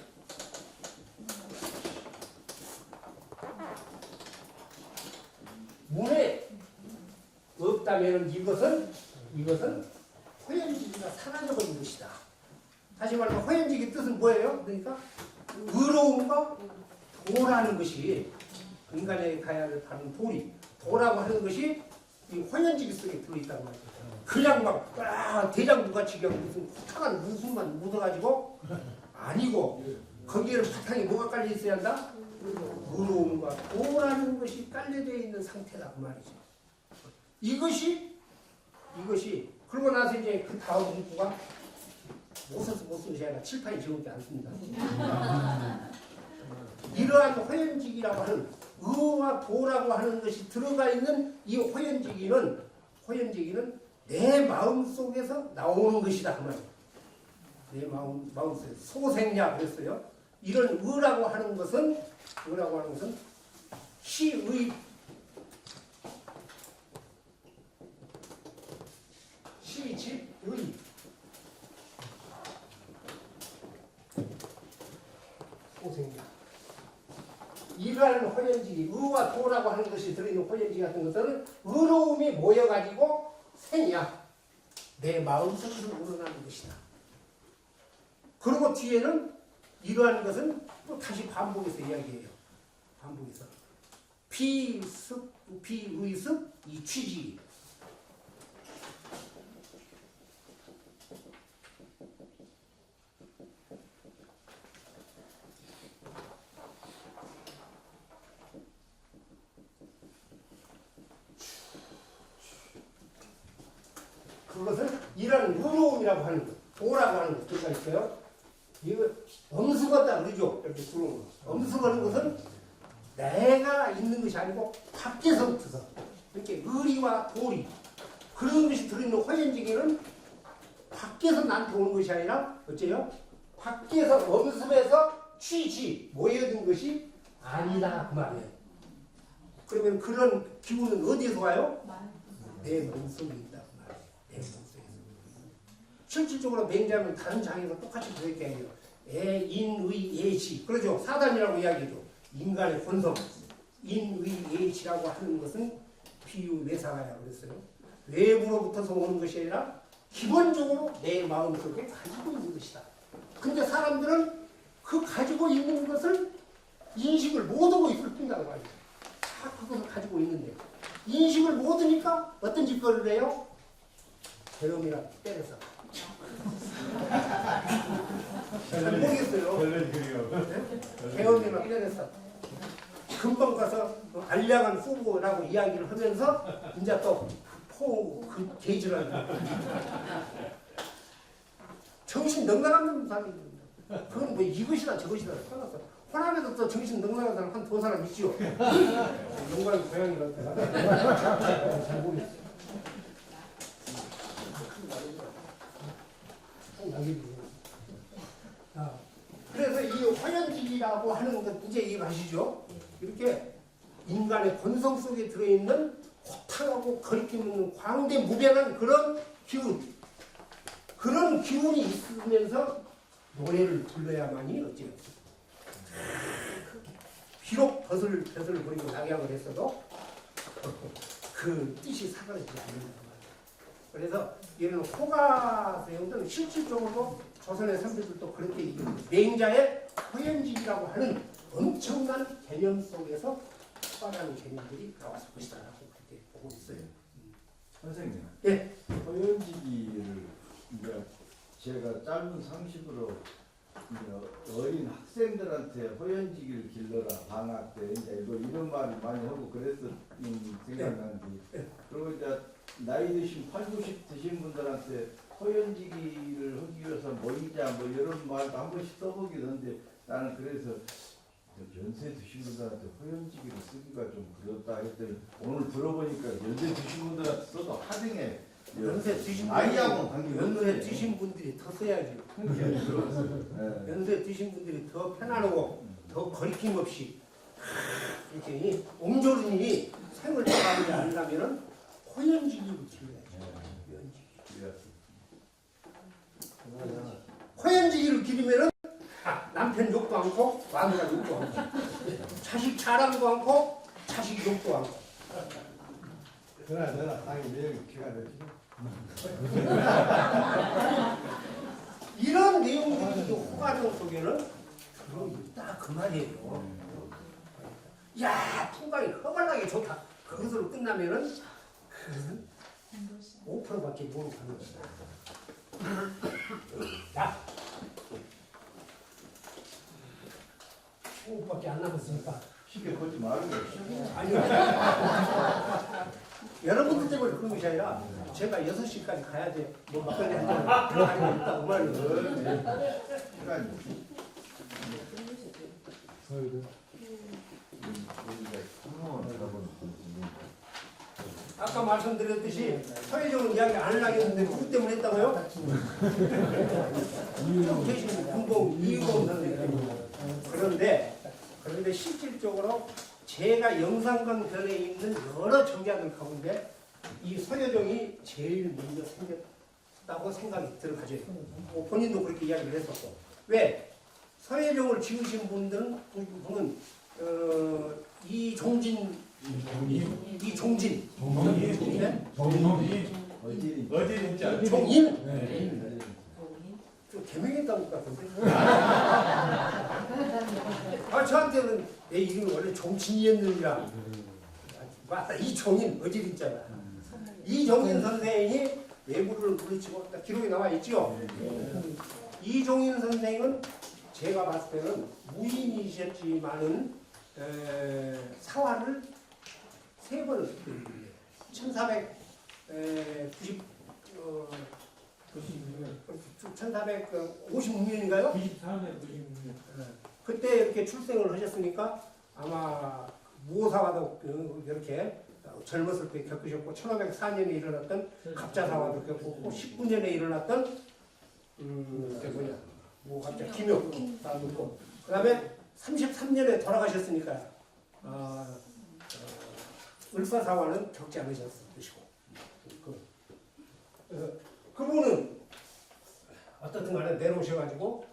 문에 없다면은 이것은 호연지기가 사라져버린 것이다. 다시 말해서 호연지기 뜻은 뭐예요? 그러니까 의로움과 도라는 것이 인간에 가야 할 바른 도리 도라고 하는 것이 이 호연지기 속에 들어있다고 말이죠. 그냥 막 대장부같이 그냥 무슨 후탕한 무술만 묻어가지고 아니고 거기에는 바탕에 뭐가 깔려 있어야 한다? 의로움과 도라는 것이 깔려져 있는 상태다 그 말이죠. 이것이 그러고 나서 이제 그 다음 문구가 못 쓰셔야 하나 칠판이 적지 않습니다. 이러한 호연지기라고 하는 의와 도라고 하는 것이 들어가 있는 이 호연지기는 내 마음 속에서 나오는 것이다 그 말이에요. 내 마음속에 소생야 그랬어요. 이런 의라고 하는 것은 시의 시집의 소생야. 이러한 호연지, 의와 도라고 하는 것이 들어있는 호연지 같은 것들은 의로움이 모여가지고 생이야. 내 마음속에서 우러나는 것이다. 그리고 뒤에는 이러한 것은 또 다시 반복해서 이야기해요. 반복해서. 비습, 비의습, 이 취지. 그것은 이런 의로움이라고 하는 것, 도라고 하는 것 들어가 있어요. 이거 엄숙하다 그러죠. 이렇게 들어오는 거. 엄숙하는 것은 내가 있는 것이 아니고 밖에서부터서 이렇게 의리와 도리 그런 것이 들어있는 호연지기는 밖에서 나한테 오는 것이 아니라 어째요? 밖에서 엄습해서 취지 모여든 것이 아니다 그 말이에요. 그러면 그런 기운은 어디에서 와요? 내 몸속에 있다 그 말이에요. 내 몸속에서. 실질적으로 맹자는 다른 장에서 똑같이 그렇게 해요. 인의예치 그러죠. 사단이라고 이야기죠. 인간의 본성 인의예치라고 하는 것은 비유외상하야 그랬어요. 외부로부터서 오는 것이 아니라 기본적으로 내 마음속에 가지고 있는 것이다. 근데 사람들은 그 가지고 있는 것을 인식을 못하고 있을 뿐이라고 말이에요. 다 그것을 가지고 있는데 인식을 못하니까 어떤 짓거리를 해요? 괴로움이라 때려서 잘 모르겠어요. 개헌이나 때려서 금방 가서 알량한 후보라고 이야기를 하면서 이제 또 그 게이지를 정신 넉넉한 사람입니다. 그건 뭐 이것이다 저것이다 떠나서 호남에도 또 정신 넉넉한 사람 한 두 사람 있지요. 영광이 고향이라고 잘 모르겠어요. 그래서 이 화연지기라고 하는 것 이제 이해가시죠? 이렇게 인간의 본성 속에 들어있는 호탕하고 거리낌 있는 광대무변한 그런 기운, 그런 기운이 있으면서 노래를 불러야만이 어째요? 비록 벼슬 버리고 낙양을 했어도 그 뜻이 사라지지 않는단 말이에요. 그래서 이런 호가세우들은 실질적으로 조선의 선비들도 그렇게 맹자의 호연지기라고 하는 엄청난 개념 속에서 호가라는 개념들이 나왔을 것이다라고 그렇게 보고 있어요. 선생님. 예. 호연지기를 이제 제가 짧은 상식으로 이제 어린 학생들한테 호연지기를 길러라 방학 때 이제 이런 말을 많이 하고 그랬었는 생각나는데 그리고 이제 나이 드신 8, 90 드신 분들한테 호연지기를 하기 위해서 모이자 뭐 이런 말도 한 번씩 써보긴 하는데 나는 그래서 연세 드신 분들한테 호연지기를 쓰기가 좀 그렇다 했더니 오늘 들어보니까 연세 드신 분들한테 써도 하등해. 연세 드신 아이하고는 관계 연세 드신 분들이 더 써야지. 연세 드신 분들이 더 편안하고 더 거리낌 없이 이렇게 옹졸은이 생을 나가지 않으려면은 호연지기를 길러야지. 호연지기를 기르면은 남편 욕도 않고 마누라 욕도 않고 자식 자랑도 않고 자식 욕도 않고 그러나 당연히 내용이 기가 막히죠. 이런 내용들이 호가정 속에는 들어있다 그 말이에요. 야 풍광이 허벌나게 좋다. 그것으로 끝나면은 5%밖에 못 가는 것이다. 자, 5%밖에 안 남았으니까. 쉽게 걷지 말고. 아니요. 여러분들 때문에 그런 것이 아니라 제가 6시까지 가야 돼. 뭐 막걸리 한잔 가지고 있다고 말이에요. 시간이. 아까 아까 말씀드렸듯이 서혜정은 이야기 안 하려고 했는데 누구 때문에 했다고요? 좀 계신 군봉 이유봉 선생님 때문에. 그런데 실질적으로 제가 영산강 변에 있는 여러 정자들 가운데 이 서여정이 제일 먼저 생겼다고 생각이 들어가죠. 본인도 그렇게 이야기를 했었고. 왜? 서여정을 지으신 분은 이종진. 네? 어진자. 종인? 네. 좀 개명했다고 같은데. 저한테는 내 이름이 원래 종진이었느니라. 맞다, 이종인, 어지린자야. 이종인 선생이 외부를 부르치고 기록이 나와 있죠. 이종인 선생은 제가 봤을 때는 무인이셨지만은 사화를 3번을 했거든요. 1456년인가요? 94년 96년. 그때 이렇게 출생을 하셨으니까 아마 무사화도 이렇게 젊었을 때 겪으셨고 1504년에 일어났던 갑자사화도 겪었고 19년에 일어났던 갑자 김효 겪고 그 다음에 33년에 돌아가셨으니까 을사사화는 겪지 않으셨을 것이고 그래서 그분은 어떻든 간에 내려오셔가지고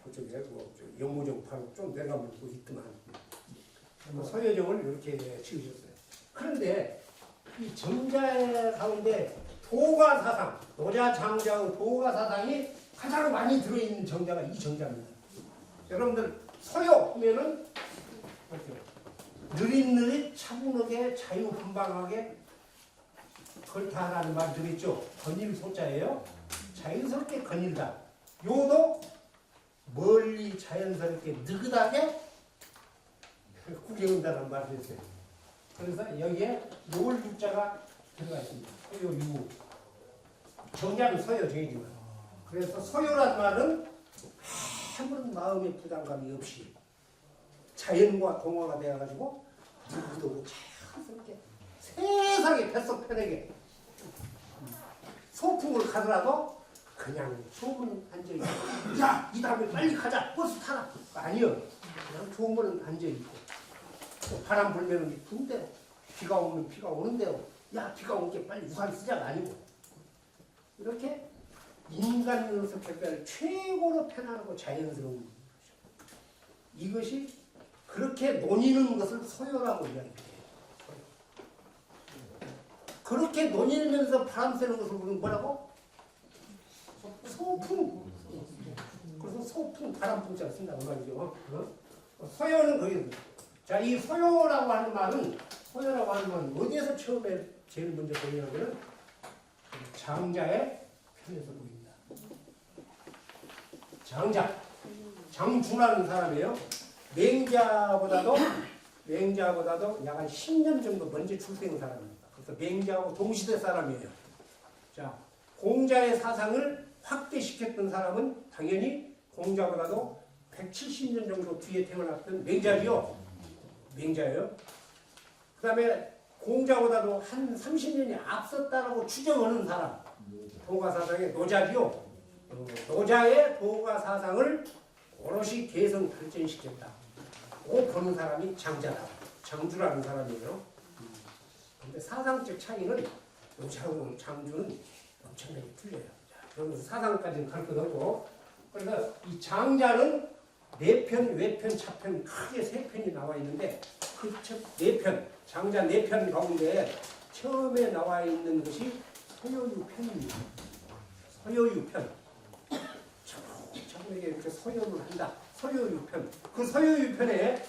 그쪽에 영무정파로 좀 내려가고 있더만 서여정을 이렇게 지으셨어요. 그런데 이 정자 가운데 도가사상, 노자장자의 도가사상이 가장 많이 들어있는 정자가 이 정자입니다. 여러분들 서여 하면은 느릿느릿 차분하게 자유분방하게 걸타라는 말 들었죠. 건일 소자예요. 자연스럽게 건일다. 요도 멀리 자연스럽게 느긋하게 구경한다는 말을 했어요. 그래서 여기에 요을 유자가 들어가 있습니다. 서요 유. 정자는 서여정이지만. 그래서 서요란 말은 아무런 마음의 부담감이 없이 자연과 동화가 되어가지고 누구도 자연스럽게 세상에 뱃속 편하게 소풍을 가더라도 그냥 소문은 앉아있고 야! 이 다음에 빨리 가자! 버스 타라! 아니요. 그냥 소문은 앉아있고 바람 불면 부는 대로 비가 오면 비가 오는 대로 야 비가 오게 빨리 우산 쓰자가 아니고 이렇게 인간으로서 겪을 최고로 편안하고 자연스러운 것이죠. 이것이 그렇게 논의는 것을 서요라고 이야기해요. 그렇게 논의면서 바람 쐬는 것을 우리는 뭐라고? 소풍. 그래서 소풍 바람풍자를 쓴다고 말이죠. 서요는 거기. 자, 이 서요라고 하는 말은 어디에서 처음에 제일 먼저 보이냐면은 장자의 편에서 보입니다. 장주라는 사람이에요. 맹자보다도 약 한 10년 정도 먼저 출생한 사람입니다. 그래서 맹자하고 동시대 사람이에요. 자, 공자의 사상을 확대시켰던 사람은 당연히 공자보다도 170년 정도 뒤에 태어났던 맹자지요. 맹자예요. 그 다음에 공자보다도 한 30년이 앞섰다라고 추정하는 사람. 도가사상의 노자지요. 노자의 도가사상을 오롯이 개성 발전시켰다. 고 보는 사람이 장자다. 장주라는 사람이에요. 그런데 사상적 차이는 노자하고 장주는 엄청나게 틀려요. 그러면서 사상까지는 갈 것 없고, 그래서 이 장자는 내편, 외편, 차편 크게 3편이 나와 있는데 그 4편, 장자 4편 가운데 처음에 나와 있는 것이 서여유편입니다. 서여유편. 차분하게 이렇게 서여를 한다. 서여유편. 그 서여유편에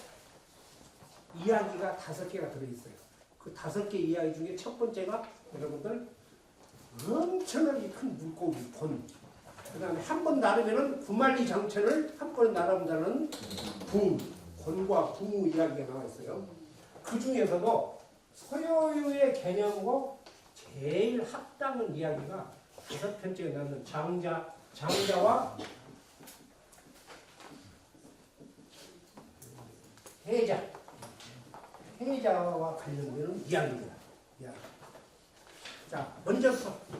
이야기가 5개가 들어있어요. 그 5개 이야기 중에 첫 번째가 여러분들 엄청나게 큰 물고기 곤. 그 다음에 한 번 나르면은 구만리 장천을 한 번 나른다는 붕, 곤과 붕 이야기가 나와 있어요. 그 중에서도 서여유의 개념으로 제일 합당한 이야기가 5편째에 나오는 장자와 해자와 관련되는 이야기입니다. 야. 자, 먼저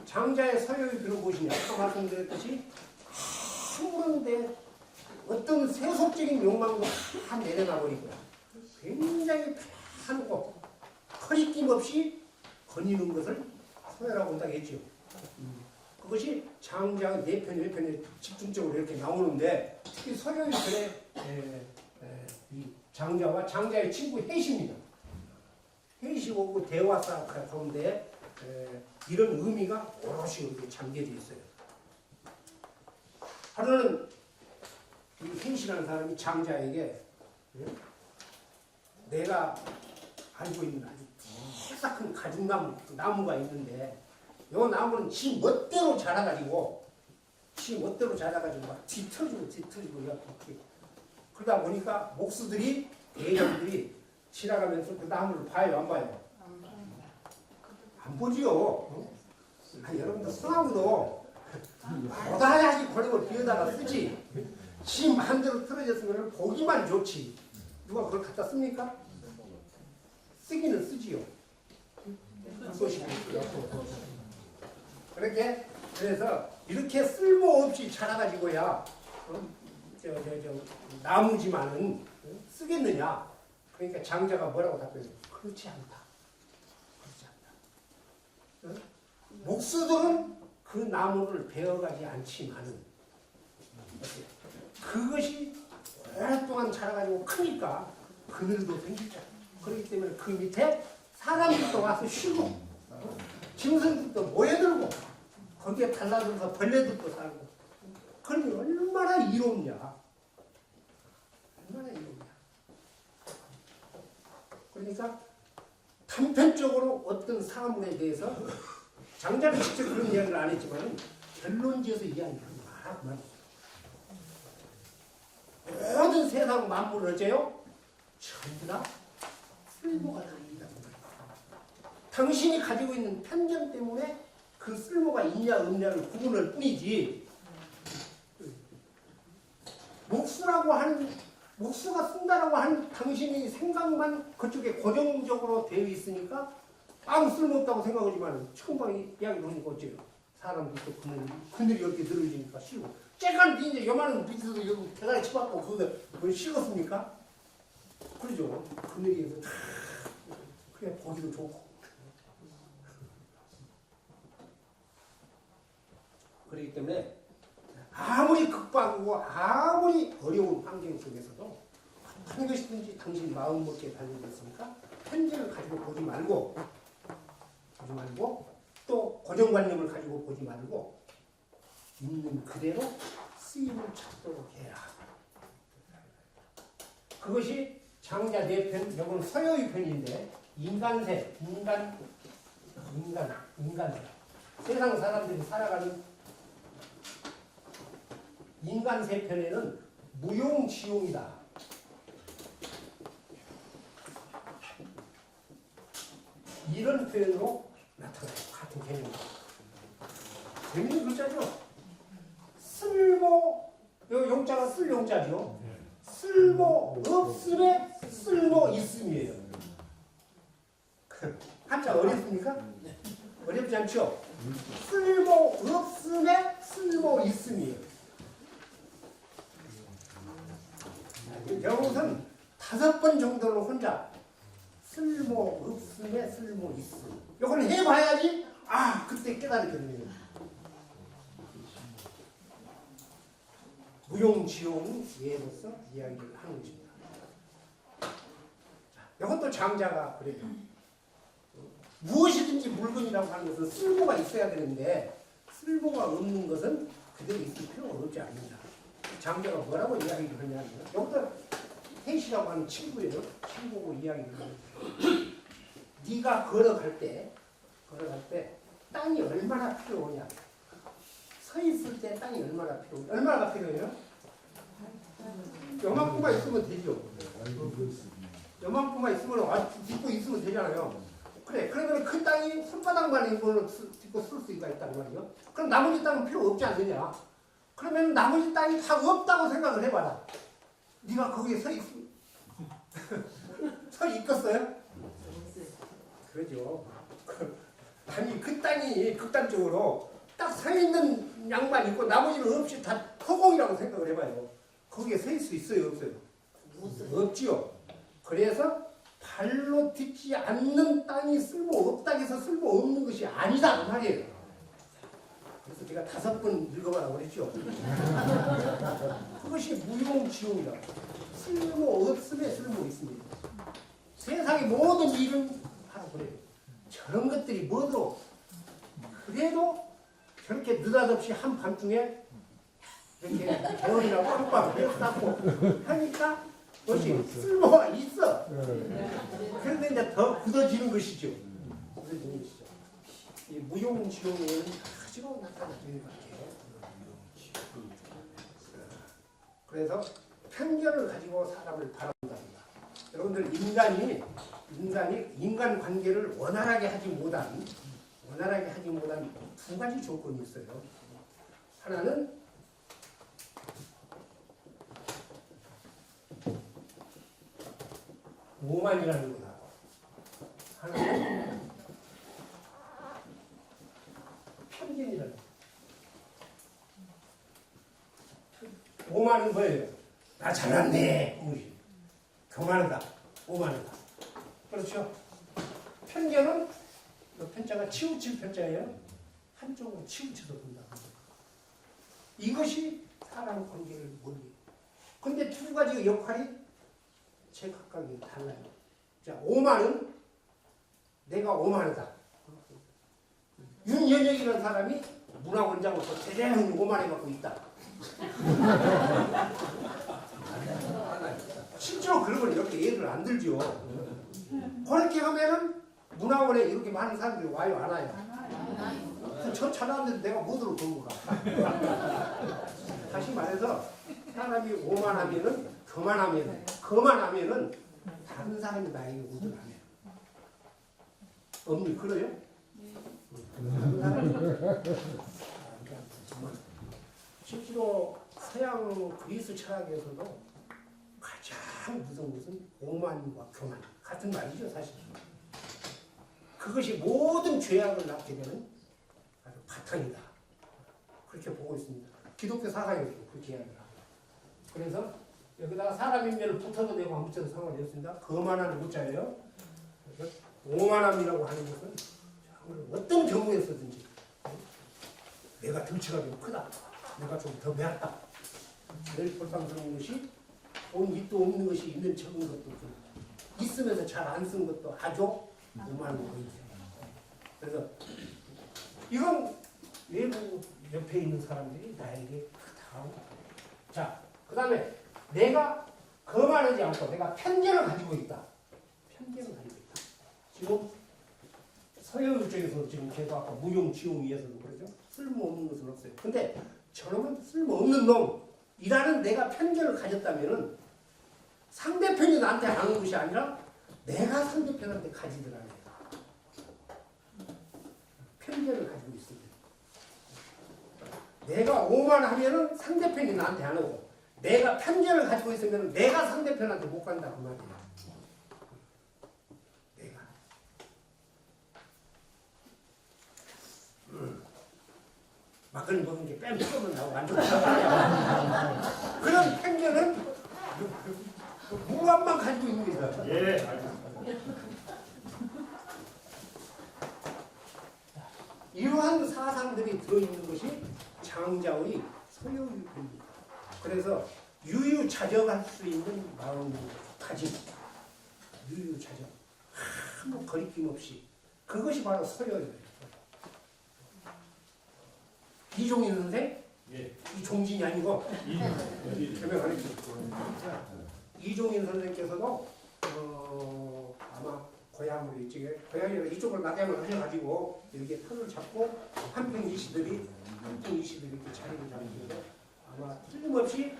장자의 서열이 무엇이냐? 아까 말씀드렸듯이 아무런데 어떤 세속적인 욕망도 다 내려놔 버리고요. 굉장히 편하고 허리낌 없이 거니는 것을 서열하고 온다고 했죠. 그것이 장자의 내편에 집중적으로 이렇게 나오는데 특히 서열의 편에 이 장자와 장자의 친구 헷입니다. 헷이 오고 대화사 가운데 이런 의미가 오롯이 이렇게 잠겨져 있어요. 하루는 이 헷이라는 사람이 장자에게 내가 알고 있는 아주 대사 큰 가죽나무가 있는데 이 나무는 지 멋대로 자라가지고 막 뒤틀어지고 그러다 보니까 목수들이 대령들이 지나가면서 그 나무를 봐요, 안 봐요? 안 보지요. 여러분들 소나무도 고다야지 버리고 뒤에다가 쓰지. 지 마음대로 틀어졌으면 보기만 좋지. 누가 그걸 갖다 씁니까? 쓰기는 쓰지요. 그것이 그래서 이렇게 쓸모없이 자라가지고야 나무지만은 쓰겠느냐? 그러니까 장자가 뭐라고 답해요? 그렇지 않다. 목수들은 그 나무를 베어가지 않지만은 그것이 오랫동안 자라가지고 크니까 그늘도 생기죠. 그렇기 때문에 그 밑에 사람들도 와서 쉬고 짐승들도 모여들고 거기에 달라들어서 벌레들도 살고 그러니 얼마나 이롭냐. 그러니까 단편적으로 어떤 사물에 대해서 장자는 직접 그런 이야기를 안 했지만 결론지어서 이야기를 말하고 모든 세상 만물을 어째요? 전부 다 쓸모가 다 있다. 당신이 가지고 있는 편견 때문에 그 쓸모가 있냐 없냐를 구분할 뿐이지 목수가 쓴다라고 하는 당신의 생각만 그쪽에 고정적으로 되어 있으니까 아무 쓸모없다고 생각하지만 처음 이야기를 하니까 어째요? 사람들도 그늘이 이렇게 늘어지니까 쉬고 째간 이제 요만한 밑에서 여기 대가리 쳐박고 그걸 식었습니까? 그러죠. 그늘이 다 그래 보기도 좋고 그렇기 때문에 아무리 극박하고 아무리 어려운 환경 속에서도 어떤 것이든지 당신 마음먹기에 달려져 있으니까 편견을 가지고 보지 말고 또 고정관념을 가지고 보지 말고 있는 그대로 쓰임을 찾도록 해라. 그것이 장자 네 편, 이건 서여의 편인데 인간세. 세상 사람들이 살아가는 인간세 편에는 무용지용이다. 이런 표현으로 나타나요. 같은 개념입니다. 재밌는 글자죠? 쓸모, 요 용자가 쓸 용자죠? 쓸모 없음에 쓸모 있음이에요. 한자 어렵습니까? 어렵지 않죠? 쓸모 없음에 쓸모 있음이에요. 여기서는 5번 정도로 혼자 쓸모 없음에 쓸모 있음. 이걸 해봐야지 그때 깨달았거든요. 무용지용 예로서 이야기를 하는 것입니다. 이것도 장자가 그래요. 무엇이든지 물건이라고 하는 것은 쓸모가 있어야 되는데 쓸모가 없는 것은 그대로 있을 필요가 없지 않습니다. 장자가 뭐라고 이야기를 하냐면 이것도 헷이라고 하는 친구예요. 친구고 이야기를 하는 네가 걸어갈 때 땅이 얼마나 필요하냐. 서 있을 때 땅이 얼마나 필요해요? 요만큼만 있으면 되죠. 요만큼만 있으면 딛고 있으면 되잖아요. 그래, 그러면 그 땅이 손바닥만 있고 딛고 쓸 수가 있단 말이에요. 그럼 나머지 땅은 필요 없지 않느냐? 그러면 나머지 땅이 다 없다고 생각을 해봐라. 네가 거기에 서 있겠어요? 그러죠. 아니 그 땅이 극단적으로 딱 서 있는 양만 있고 나머지는 없이 다 토공이라고 생각을 해봐요. 거기에 서 있을 수 있어요, 없어요? 없지요. 그래서 발로 딛지 않는 땅이 쓸모없다고 해서 쓸모없는 것이 아니다 그 말이에요. 그래서 제가 5번 읽어봐라고 그랬죠. 그것이 무용지용이다. 쓸모없음에 쓸모있습니다. 세상의 모든 일은 하라 그래요. 저런 것들이 뭐도 그래도 저렇게 느닷없이 한밤중에 이렇게 개월이라고 한밤 쌓고 하니까 그것이 쓸모가 있어. 그런데 이제 더 굳어지는 것이죠. 굳어지는 것이죠. 이 무용지용에는 가지고 나타나는 거예요. 그래서 편견을 가지고 사람을 바라본답니다. 여러분들 인간 관계를 원활하게 하지 못한 두 가지 조건이 있어요. 하나는 오만이라는 거다. 하나는 편견이라는 거. 오만은 뭐예요? 나 잘났네. 교만하다. 오만하다. 그렇죠? 편견은 그 편자가 치우칠 편자예요. 한쪽으로 치우쳐서 본다. 이것이 사람 관계를 몰리. 근데 두 가지 역할이 제각각이 달라요. 자, 오만은 내가 오만하다. 윤현영이라는 사람이 문화원장으로서 대단히 오만해 갖고 있다. 실제로 그런 걸 이렇게 예를 안 들죠. 그렇게 하면은 문화원에 이렇게 많은 사람들이 와요, 안 와요? 저 찾아왔는데 내가 뭐 들을 본 거야. 다시 말해서 사람이 오만하면은 거만하면은 다른 사람이 나에게 오늘 안 해요. 언니 그래요? 실제로 서양 그리스 철학에서도 가장 무서운 것은 오만과 교만 같은 말이죠, 사실. 그것이 모든 죄악을 낳게 되는 아주 바탕이다. 그렇게 보고 있습니다. 기독교 사상에서도 그렇게 이야기를 합니다. 그래서 여기다가 사람 인면을 붙어도 되고 안 붙여도 상관이 없습니다. 거만한 무자예요. 그래서 오만함이라고 하는 것은 어떤 경우에서든지 내가 덩치가 좀 크다. 내가 좀 더 배웠다. 늘 볼상스러운 것이 온 밑도 없는 것이 있는 적은 것도 있으면서 잘 안 쓴 것도 아주 오만한 거예요. 그래서 이건 외부 옆에 있는 사람들이 나에게 크다. 자, 그 다음에 내가 거만하지 않고 내가 편견을 가지고 있다. 편견을 가지고 있다. 지금 서양 쪽에서 지금 계속 아까 무용지용위에서도 그러죠. 쓸모없는 것은 없어요. 근데 저놈은 쓸모없는 놈이라는 내가 편견을 가졌다면은 상대편이 나한테 하는 것이 아니라 내가 상대편한테 가지더라는 거예요. 편견을 가지고 있습니다. 내가 오만하면은 상대편이 나한테 안 오고 내가 편견을 가지고 있으면 내가 상대편한테 못 간다 그 말이야. 내가. 막걸리 먹은 게 뺨 쏘면 나오고 안 좋다. 그런 편견은 무관만 가지고 있는 거다. 예, 알겠습니다. 이러한 사상들이 들어있는 것이 장자의 소유입니다. 그래서 유유자적할 수 있는 마음을 가진 유유자적 아무 거리낌 없이 그것이 바로 소유예요. 이종인 선생? 예. 이종진이 아니고 어디? 개명하겠죠. 이종인 선생께서도 아마 고향으로 이쪽을 낙양을 하셔가지고 이렇게 편을 잡고 한평이시들이 이렇게 자리를 잡으셔서 아마 틀림없이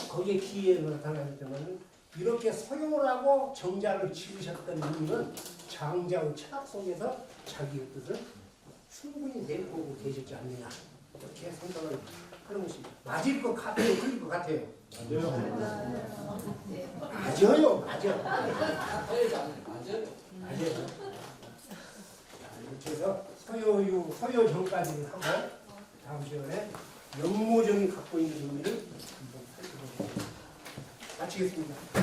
거기에 기회에 나타나기 때문에 이렇게 소유라고 정자를 지으셨던 이유는 장자의 철학 속에서 자기의 뜻을 충분히 내포하고 계셨지 않느냐 이렇게 생각을 하는 것이 맞을 것 같아요. 틀릴 것 같아요. 맞아요. 맞아. 거쳐서 서여정까지는 하고 다음 시간에 영모정이 갖고 있는 의미를 한번 살펴보겠습니다. 마치겠습니다.